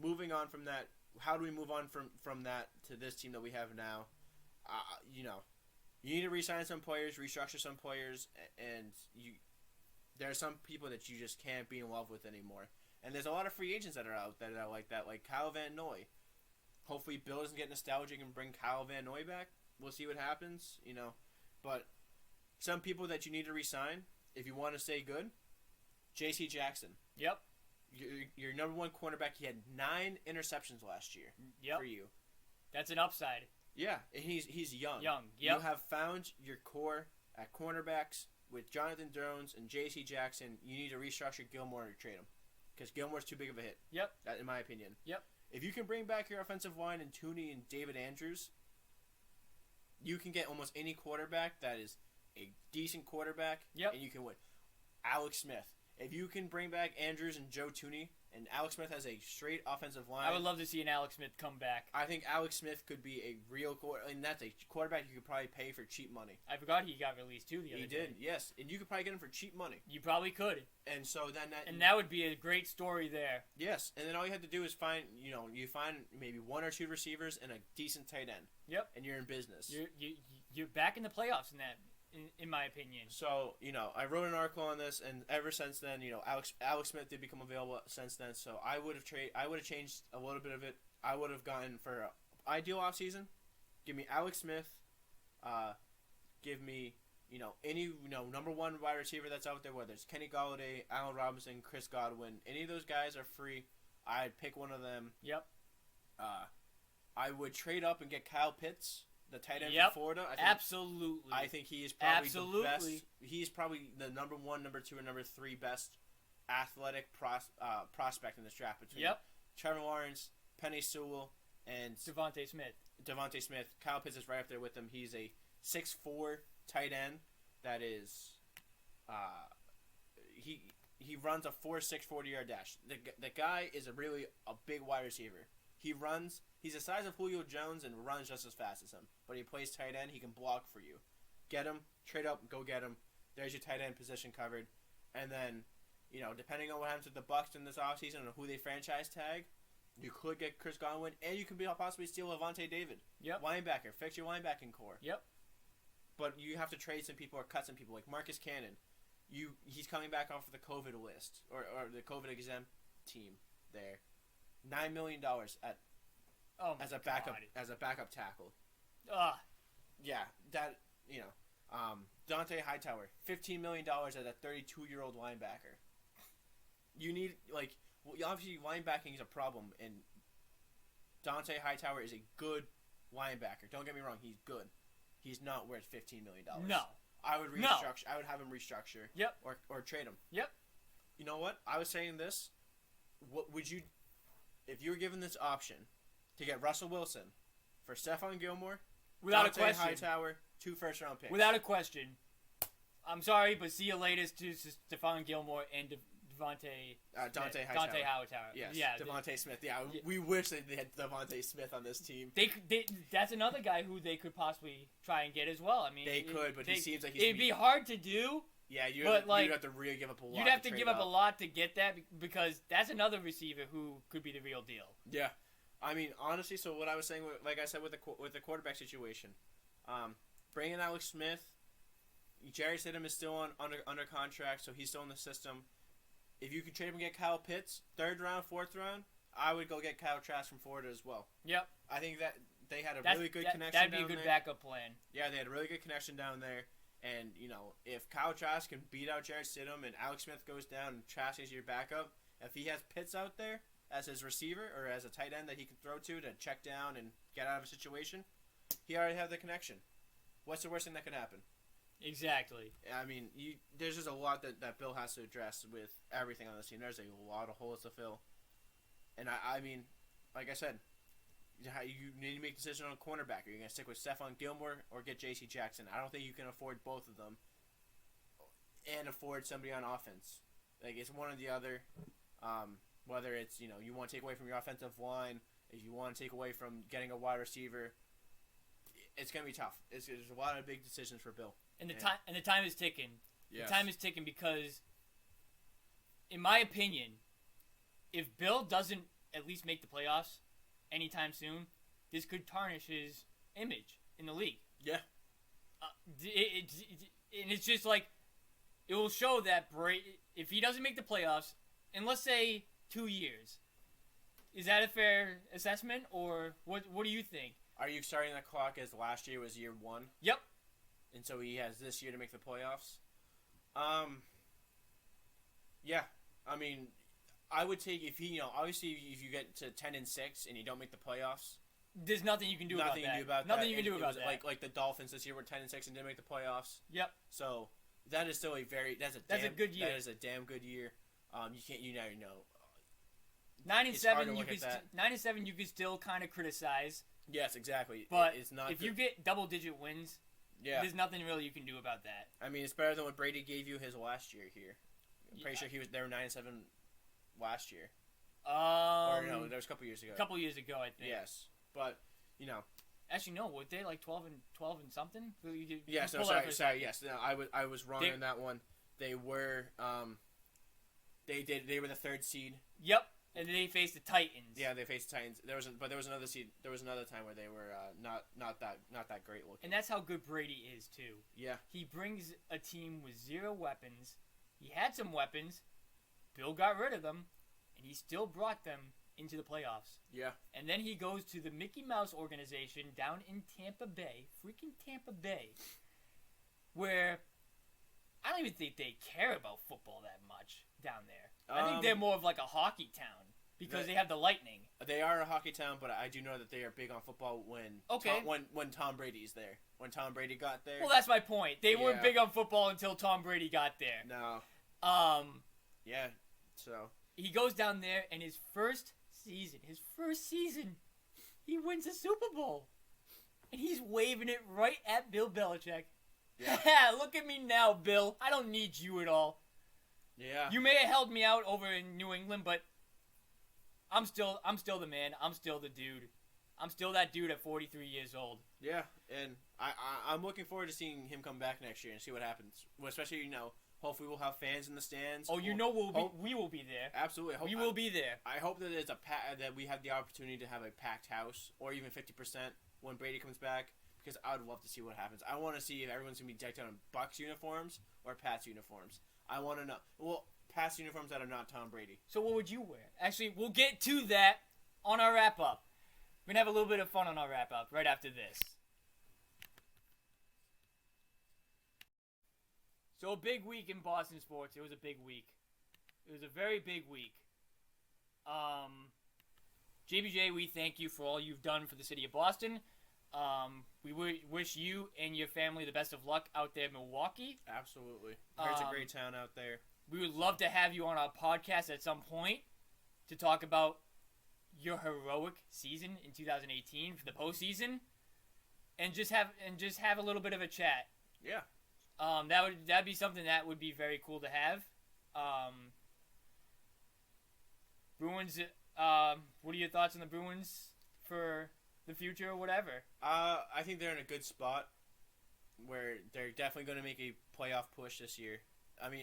Moving on from that. How do we move on from that to this team that we have now? You need to re-sign some players, restructure some players, and there are some people that you just can't be in love with anymore. And there's a lot of free agents that are out that are like that, like Kyle Van Noy. Hopefully Bill doesn't get nostalgic and bring Kyle Van Noy back. We'll see what happens, But some people that you need to re-sign, if you want to stay good, J.C. Jackson. Yep. Your number 1 cornerback. He had 9 interceptions last year for you. That's an upside. Yeah, and he's young. Yep. You have found your core at cornerbacks with Jonathan Jones and J.C. Jackson. You need to restructure Gilmore or trade him because Gilmore's too big of a hit. Yep. In my opinion. Yep. If you can bring back your offensive line and Tooney and David Andrews, you can get almost any quarterback that is a decent quarterback, and you can win. Alex Smith. If you can bring back Andrews and Joe Tooney, and Alex Smith has a straight offensive line. I would love to see an Alex Smith come back. I think Alex Smith could be a real quarterback, and that's a quarterback you could probably pay for cheap money. I forgot he got released too the other day. He did, yes. And you could probably get him for cheap money. You probably could. And so then that would be a great story there. Yes, and then all you have to do is find maybe 1 or 2 receivers and a decent tight end. Yep. And you're in business. You're back in the playoffs in that. In my opinion. So, I wrote an article on this, and ever since then, Alex Smith did become available since then. So I would have changed a little bit of it. I would have gotten for ideal offseason, give me Alex Smith, give me any number 1 wide receiver that's out there, whether it's Kenny Golladay, Allen Robinson, Chris Godwin, any of those guys are free. I'd pick one of them. Yep. I would trade up and get Kyle Pitts. The tight end from Florida. Absolutely. I think he is probably the best. He's probably the number 1, number 2, and number 3 best athletic prospect in this draft between Trevor Lawrence, Penei Sewell, and Devontae Smith. Kyle Pitts is right up there with him. He's a 6'4" tight end that is he runs a 4.6 40-yard dash. The guy is really a big wide receiver. He's the size of Julio Jones and runs just as fast as him. But he plays tight end. He can block for you. Get him, trade up, go get him. There's your tight end position covered. And then, depending on what happens with the Bucs in this offseason and who they franchise tag, you could get Chris Godwin, and you could possibly steal Levante David. Yep. Linebacker. Fix your linebacking core. Yep. But you have to trade some people or cut some people. Like Marcus Cannon. He's coming back off of the COVID list or the COVID exempt team there. $9 million as a backup tackle. Yeah, that Dante Hightower, $15 million as a 32-year-old linebacker. You need obviously linebacking is a problem, and Dante Hightower is a good linebacker. Don't get me wrong, he's good. He's not worth $15 million. No. I would restructure. I would have him restructure. Yep. Or trade him. Yep. You know what? I was saying this. What would you, if you were given this option, to get Russell Wilson for Stephon Gilmore, without Dante a question, Hightower, 2 first-round picks. Without a question. I'm sorry, but see you later to Stephon Gilmore and Dante Hightower. Yes, Yeah, Devontae Smith. Yeah, we wish they had Devontae Smith on this team. That's another guy who they could possibly try and get as well. I mean, they could, but he seems like it'd be hard to do. Yeah, you'd have to really give up a lot. You'd have to give up a lot to get that because that's another receiver who could be the real deal. Yeah, I mean, honestly, so what I was saying, like I said, with the quarterback situation, bringing Alex Smith, Jerry Stidham is still under contract, so he's still in the system. If you could trade him and get Kyle Pitts, 3rd round, 4th round, I would go get Kyle Trask from Florida as well. Yep. I think that they had really good connection. That'd be a good backup plan. Yeah, they had a really good connection down there. And, if Kyle Trask can beat out Jared Stidham and Alex Smith goes down and Trask is your backup, if he has Pitts out there as his receiver or as a tight end that he can throw to check down and get out of a situation, he already has the connection. What's the worst thing that could happen? Exactly. I mean, there's just a lot that Bill has to address with everything on this team. There's a lot of holes to fill. And, I mean, like I said, you need to make a decision on a cornerback. Are you going to stick with Stephon Gilmore or get J.C. Jackson? I don't think you can afford both of them and afford somebody on offense. Like, it's one or the other. Whether it's, you want to take away from your offensive line, if you want to take away from getting a wide receiver, it's going to be tough. There's a lot of big decisions for Bill. And the time is ticking. Yes. The time is ticking because, in my opinion, if Bill doesn't at least make the playoffs anytime soon, this could tarnish his image in the league. Yeah. And it's just like, it will show that if he doesn't make the playoffs, in let's say 2 years, is that a fair assessment, or what do you think? Are you starting the clock as last year was year 1? Yep. And so he has this year to make the playoffs? Yeah. I mean, I would take if he, obviously if you get to 10-6 and you don't make the playoffs, there's nothing you can do about that. Nothing you can do about that. Like the Dolphins this year were 10-6 and didn't make the playoffs. Yep. So that is still a good year. That is a damn good year. You can't, 9-7 you could still kind of criticize. Yes, exactly. But it's not if you get double-digit wins, there's nothing really you can do about that. I mean, it's better than what Brady gave you his last year here. I'm pretty sure they were 9-7 last year. Or no, that was a couple years ago. A couple years ago, I think. Yes, but actually no, were they like 12 and something? Yes, no, sorry. Yes, no, I was wrong on that one. They were they were the 3rd seed. Yep. And they faced the Titans. Yeah, they faced the Titans. There was another seed. There was another time where they were not that great looking. And that's how good Brady is too. Yeah. He brings a team with 0 weapons. He had some weapons. Bill got rid of them, and he still brought them into the playoffs. Yeah. And then he goes to the Mickey Mouse organization down in Tampa Bay, freaking Tampa Bay, where I don't even think they care about football that much down there. I think they're more of like a hockey town because they have the Lightning. They are a hockey town, but I do know that they are big on football when Tom Brady's there. When Tom Brady got there. Well, that's my point. They weren't big on football until Tom Brady got there. No. Yeah. So he goes down there, and his first season, he wins a Super Bowl, and he's waving it right at Bill Belichick. Yeah. Look at me now, Bill. I don't need you at all. Yeah. You may have held me out over in New England, but I'm still the man. I'm still the dude. I'm still that dude at 43 years old. Yeah, and I'm looking forward to seeing him come back next year and see what happens. Well, especially, hopefully we'll have fans in the stands. Oh, we will be there. Absolutely. We will be there. I hope that that we have the opportunity to have a packed house or even 50% when Brady comes back, because I would love to see what happens. I want to see if everyone's going to be decked out in Bucs uniforms or Pats uniforms. I want to know. Well, Pats uniforms that are not Tom Brady. So what would you wear? Actually, we'll get to that on our wrap-up. We're going to have a little bit of fun on our wrap-up right after this. So a big week in Boston sports. It was a big week. It was a very big week. JBJ, we thank you for all you've done for the city of Boston. We wish you and your family the best of luck out there in Milwaukee. Absolutely. It's a great town out there. We would love to have you on our podcast at some point to talk about your heroic season in 2018 for the postseason, and just have a little bit of a chat. Yeah. That'd be something that would be very cool to have. Bruins. What are your thoughts on the Bruins for the future or whatever? I think they're in a good spot where they're definitely going to make a playoff push this year. I mean,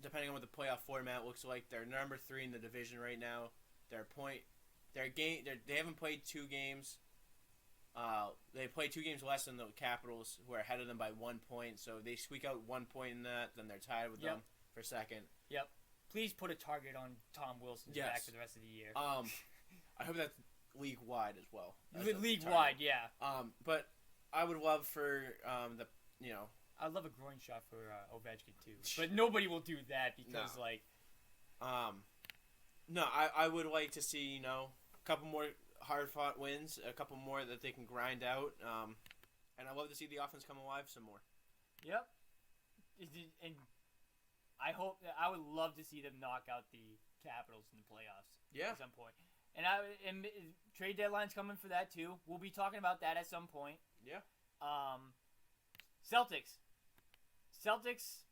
depending on what the playoff format looks like, they're number 3 in the division right now. They haven't played 2 games. They played 2 games less than the Capitals, who are ahead of them by 1 point. So they squeak out 1 point in that, then they're tied with them for second. Yep. Please put a target on Tom Wilson's back for the rest of the year. I hope that's league-wide as well. League-wide, yeah. But I would love for I'd love a groin shot for Ovechkin too, but nobody will do that because No, I would like to see a couple more hard-fought wins, a couple more that they can grind out, and I love to see the offense come alive some more. Yep, and I would love to see them knock out the Capitals in the playoffs. Yeah. At some point, and trade deadline's coming for that too. We'll be talking about that at some point. Yeah. Celtics,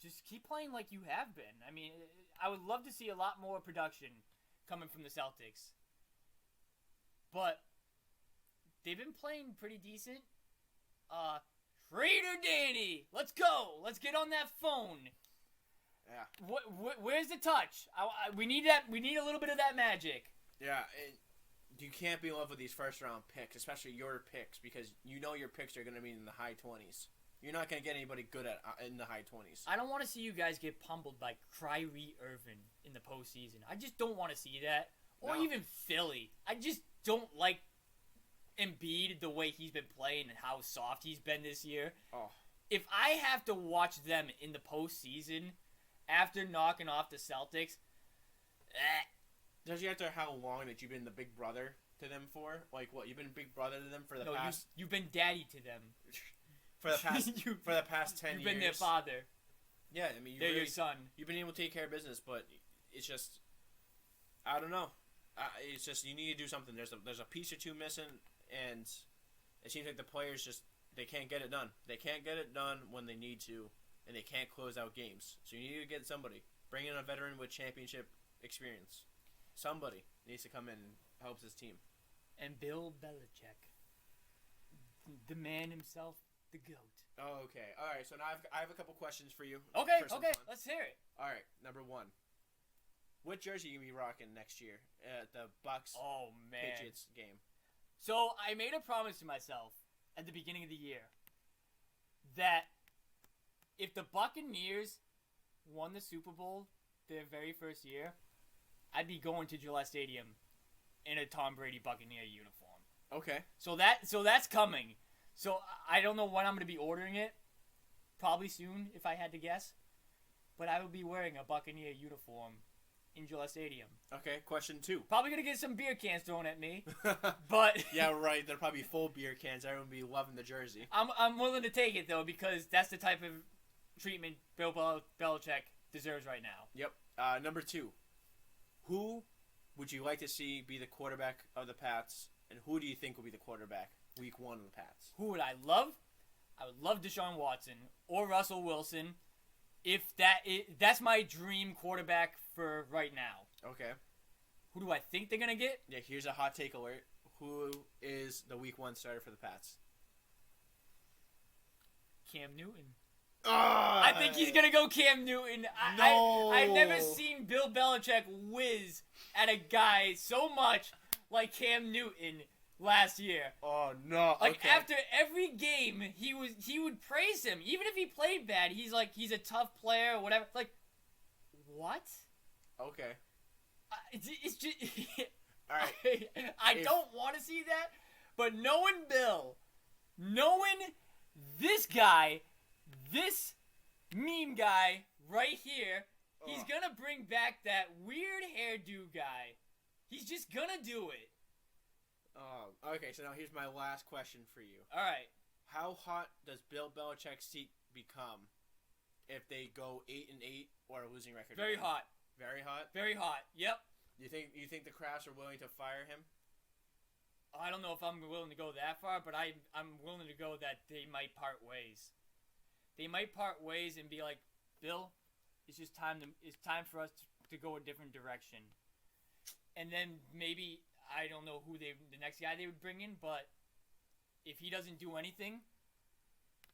just keep playing like you have been. I mean, I would love to see a lot more production coming from the Celtics. But they've been playing pretty decent. Trader Danny, let's go. Let's get on that phone. Yeah. Where's the touch? We need that. We need a little bit of that magic. Yeah, you can't be in love with these first-round picks, especially your picks, because your picks are going to be in the high 20s. You're not going to get anybody good in the high 20s. I don't want to see you guys get pummeled by Kyrie Irving in the postseason. I just don't want to see that. Or even Philly. I just don't like Embiid the way he's been playing and how soft he's been this year. Oh. If I have to watch them in the postseason after knocking off the Celtics, Does you after how long that you've been the big brother to them for? Like what? You've been big brother to them for the past. You've been daddy to them. For the past 10 years. You've been their father. Yeah, I mean, they're your son. You've been able to take care of business, but it's just, I don't know. It's just you need to do something. There's a piece or two missing, and it seems like the players they can't get it done. They can't get it done when they need to, and they can't close out games. So you need to get somebody. Bring in a veteran with championship experience. Somebody needs to come in and help his team. And Bill Belichick, the man himself, the GOAT. Oh, okay. All right. So now I have a couple questions for you. Okay. Let's hear it. All right. Number 1. What jersey are you going to be rocking next year at the Bucks Patriots game? So I made a promise to myself at the beginning of the year that if the Buccaneers won the Super Bowl their very first year, I'd be going to Gillette Stadium in a Tom Brady Buccaneer uniform. Okay. So that's coming. So I don't know when I'm going to be ordering it. Probably soon, if I had to guess. But I will be wearing a Buccaneer uniform in Gillette Stadium. Okay, question 2. Probably going to get some beer cans thrown at me. But yeah, right. They're probably full beer cans. Everyone will be loving the jersey. I'm willing to take it, though, because that's the type of treatment Bill Belichick deserves right now. Yep. Number 2. Who would you like to see be the quarterback of the Pats, and who do you think will be the quarterback week 1 of the Pats? Who would I love? I would love Deshaun Watson or Russell Wilson. If that's my dream quarterback for right now. Okay. Who do I think they're gonna get? Yeah, here's a hot take alert. Who is the week 1 starter for the Pats? Cam Newton. I think he's going to go Cam Newton. I've never seen Bill Belichick whiz at a guy so much like Cam Newton last year. Oh, no. Like, after every game, he would praise him. Even if he played bad, he's like, he's a tough player or whatever. Like, what? Okay. It's just... All right. I don't want to see that, but knowing Bill, knowing this guy... This meme guy right here, he's going to bring back that weird hairdo guy. He's just going to do it. Oh, okay, so now here's my last question for you. All right. How hot does Bill Belichick's seat become if they go 8-8 or a losing record? Very hot. Very hot? Very hot, yep. You think the Crafts are willing to fire him? I don't know if I'm willing to go that far, but I'm willing to go that they might part ways. They might part ways and be like, Bill, it's time for us to go a different direction. and then maybe I don't know who the next guy they would bring in, but if he doesn't do anything,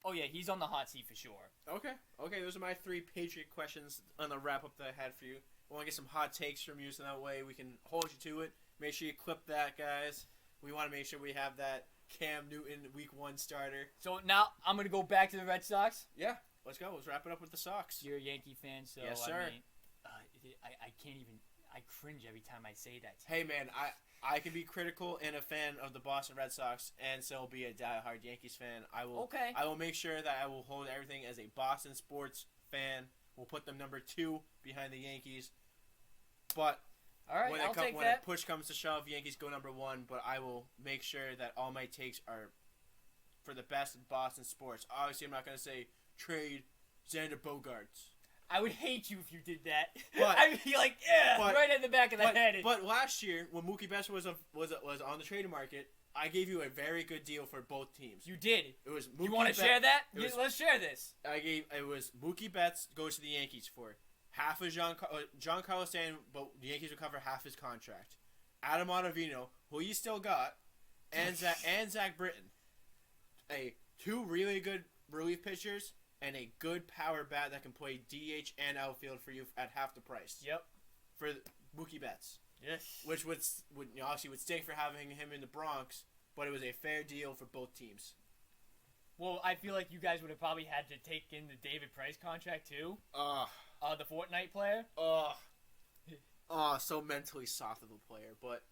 oh yeah, he's on the hot seat for sure. Okay, those are my 3 Patriot questions on the wrap-up that I had for you. I want to get some hot takes from you so that way we can hold you to it. Make sure you clip that, guys. We want to make sure we have that Cam Newton Week 1 starter. So now I'm going to go back to the Red Sox. Yeah, let's go. Let's wrap it up with the Sox. You're a Yankee fan, so yes, sir. I mean, I can't even, I cringe every time I say that. Hey, man, I can be critical and a fan of the Boston Red Sox and still be a diehard Yankees fan. I will make sure that I will hold everything as a Boston sports fan. We'll put them number 2 behind the Yankees. But all right, when a push comes to shove, Yankees go number 1. But I will make sure that all my takes are for the best in Boston sports. Obviously, I'm not going to say trade Xander Bogaerts. I would hate you if you did that. But, I'd be like, right in the back of the head. But last year, when Mookie Betts was on the trading market, I gave you a very good deal for both teams. You did. It was Mookie you want to share that? Let's share this. It was Mookie Betts goes to the Yankees for half of Giancarlo Stanton, but the Yankees would cover half his contract. Adam Ottavino, who you still got, and Zach Britton, 2 really good relief pitchers. And a good power bat that can play DH and outfield for you at half the price. Yep. For Mookie Betts. Yes. Which would obviously would stink for having him in the Bronx, but it was a fair deal for both teams. Well, I feel like you guys would have probably had to take in the David Price contract too. The Fortnite player. So mentally soft of a player, but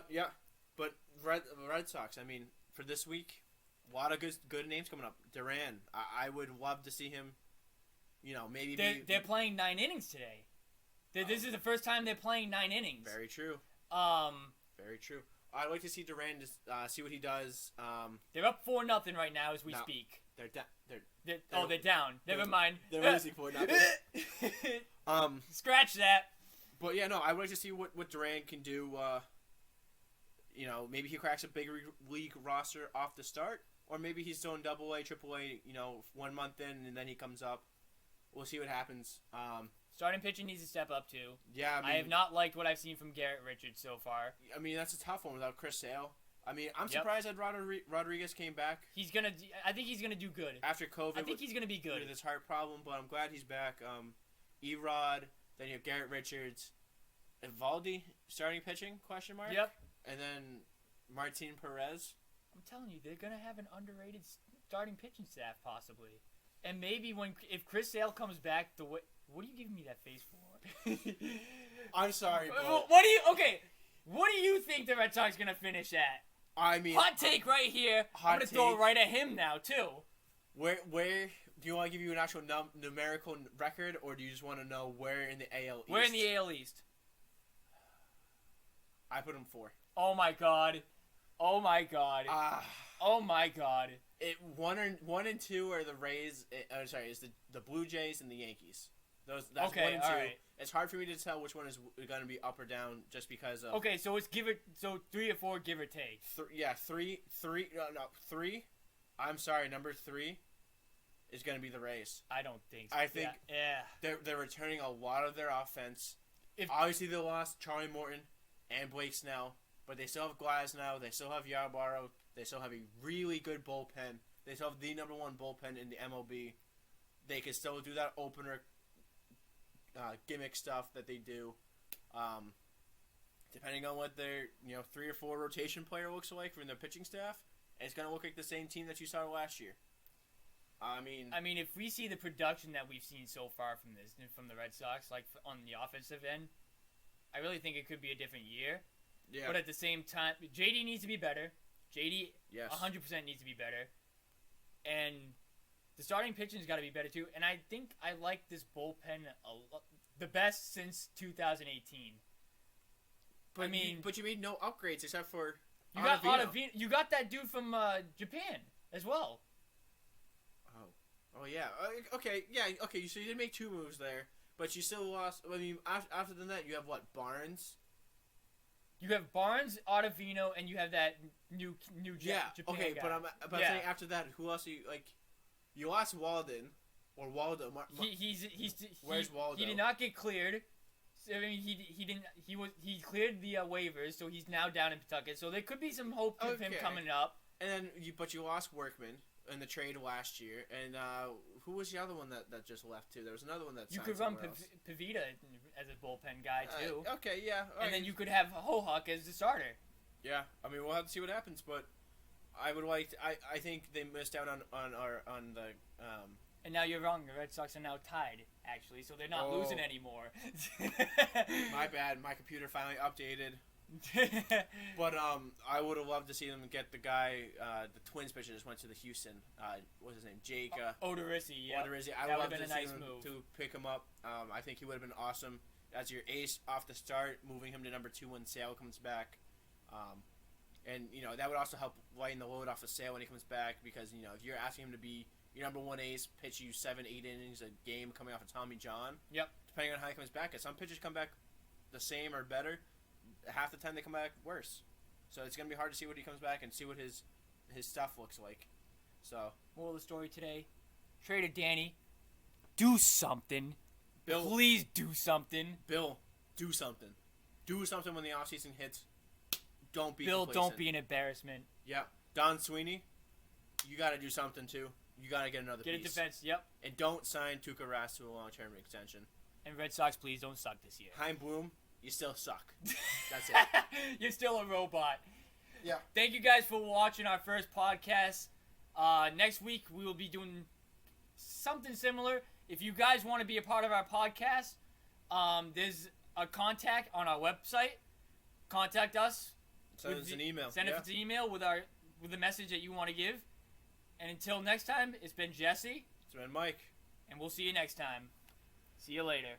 yeah, but Red Sox. I mean, for this week. A lot of good names coming up. Duran, I would love to see him. Maybe they're playing 9 innings today. This is the first time they're playing 9 innings. Very true. Very true. I'd like to see Duran see what he does. They're up 4-0 right now as we speak. They're down. Never mind. They're losing 4-0. Scratch that. But yeah, no, I would like to see what Duran can do. Maybe he cracks a big league roster off the start. Or maybe he's still in AA, AAA, 1 month in, and then he comes up. We'll see what happens. Starting pitching needs to step up, too. Yeah, I have not liked what I've seen from Garrett Richards so far. I mean, that's a tough one without Chris Sale. I mean, I'm surprised that Rodriguez came back. I think he's gonna do good. After COVID. I think he's gonna be good. With his heart problem, but I'm glad he's back. Erod, then you have Garrett Richards. Evaldi starting pitching, ? Yep. And then Martin Perez. I'm telling you, they're gonna have an underrated starting pitching staff possibly, and maybe if Chris Sale comes back, what are you giving me that face for? I'm sorry. What do you think the Red Sox are gonna finish at? I mean, hot take right here. I'm gonna throw it right at him now too. Where do you want to give you an actual numerical record, or do you just want to know where in the AL East? Where in the AL East? I put him 4. Oh my god. Oh my god. Oh my god. 1 and 2 are the Rays. It's the Blue Jays and the Yankees. That's okay, 1 and 2. Right. It's hard for me to tell which one is going to be up or down just because of. Okay, so it's 3 or 4, give or take. 3. 3. I'm sorry, number 3 is going to be the Rays. I don't think so. I think they're returning a lot of their offense. Obviously, they lost Charlie Morton and Blake Snell, but they still have Glasnow. They still have Yarborough. They still have a really good bullpen. They still have the number 1 bullpen in the MLB. They can still do that opener gimmick stuff that they do. Depending on what their 3 or 4 rotation player looks like from their pitching staff, it's going to look like the same team that you saw last year. I mean, if we see the production that we've seen so far from the Red Sox, like on the offensive end, I really think it could be a different year. Yeah. But at the same time, JD needs to be better. JD, yes, 100% needs to be better. And the starting pitching's got to be better too. And I think I like this bullpen the best since 2018. But you made no upgrades except for you got Ottavino. You got that dude from Japan as well. Oh yeah. Okay. Yeah. Okay. So you did make 2 moves there, but you still lost. I mean, after that, you have what? Barnes. You have Barnes, Ottavino, and you have that new Japan okay, guy. but I'm saying after that, who else? You lost Walden or Waldo. He's Where's Waldo? He did not get cleared, I mean, he cleared the waivers, so he's now down in Pawtucket. So there could be some hope of him coming up. And then you lost Workman in the trade last year, and who was the other one that just left too? There was another one that you could run Pavita as a bullpen guy too. Okay, yeah. And then you could have Hohawk as the starter. Yeah, I mean we'll have to see what happens, but I would like. I think they missed out on the. And now you're wrong. The Red Sox are now tied, actually, so they're not losing anymore. My bad. My computer finally updated. But I would have loved to see them get the guy, the Twins pitcher just went to the Houston. What's his name? Jake. Odorizzi. Yeah. Odorizzi. I would have loved to see them to pick him up. I think he would have been awesome as your ace off the start, moving him to number 2 when Sale comes back. And that would also help lighten the load off of Sale when he comes back, because if you're asking him to be your number 1 ace, pitch you 7-8 innings a game coming off of Tommy John. Yep. Depending on how he comes back, because some pitchers come back the same or better. Half the time they come back worse. So it's gonna be hard to see what he comes back and see what his stuff looks like. So moral of the story today: Trader Danny, do something. Bill, please do something. Bill, do something. Do something when the offseason hits. Don't be Bill. complacent. Don't be an embarrassment. Yeah, Don Sweeney, you got to do something too. You got to get another piece. Get a defense. Yep. And don't sign Tuukka Rask to a long-term extension. And Red Sox, please don't suck this year. Chaim Bloom, you still suck. That's it. You're still a robot. Yeah. Thank you guys for watching our first podcast. Next week we will be doing something similar. If you guys want to be a part of our podcast, there's a contact on our website. Contact us. Send us an email. Send us an email with the message that you want to give. And until next time, it's been Jesse. It's been Mike. And we'll see you next time. See you later.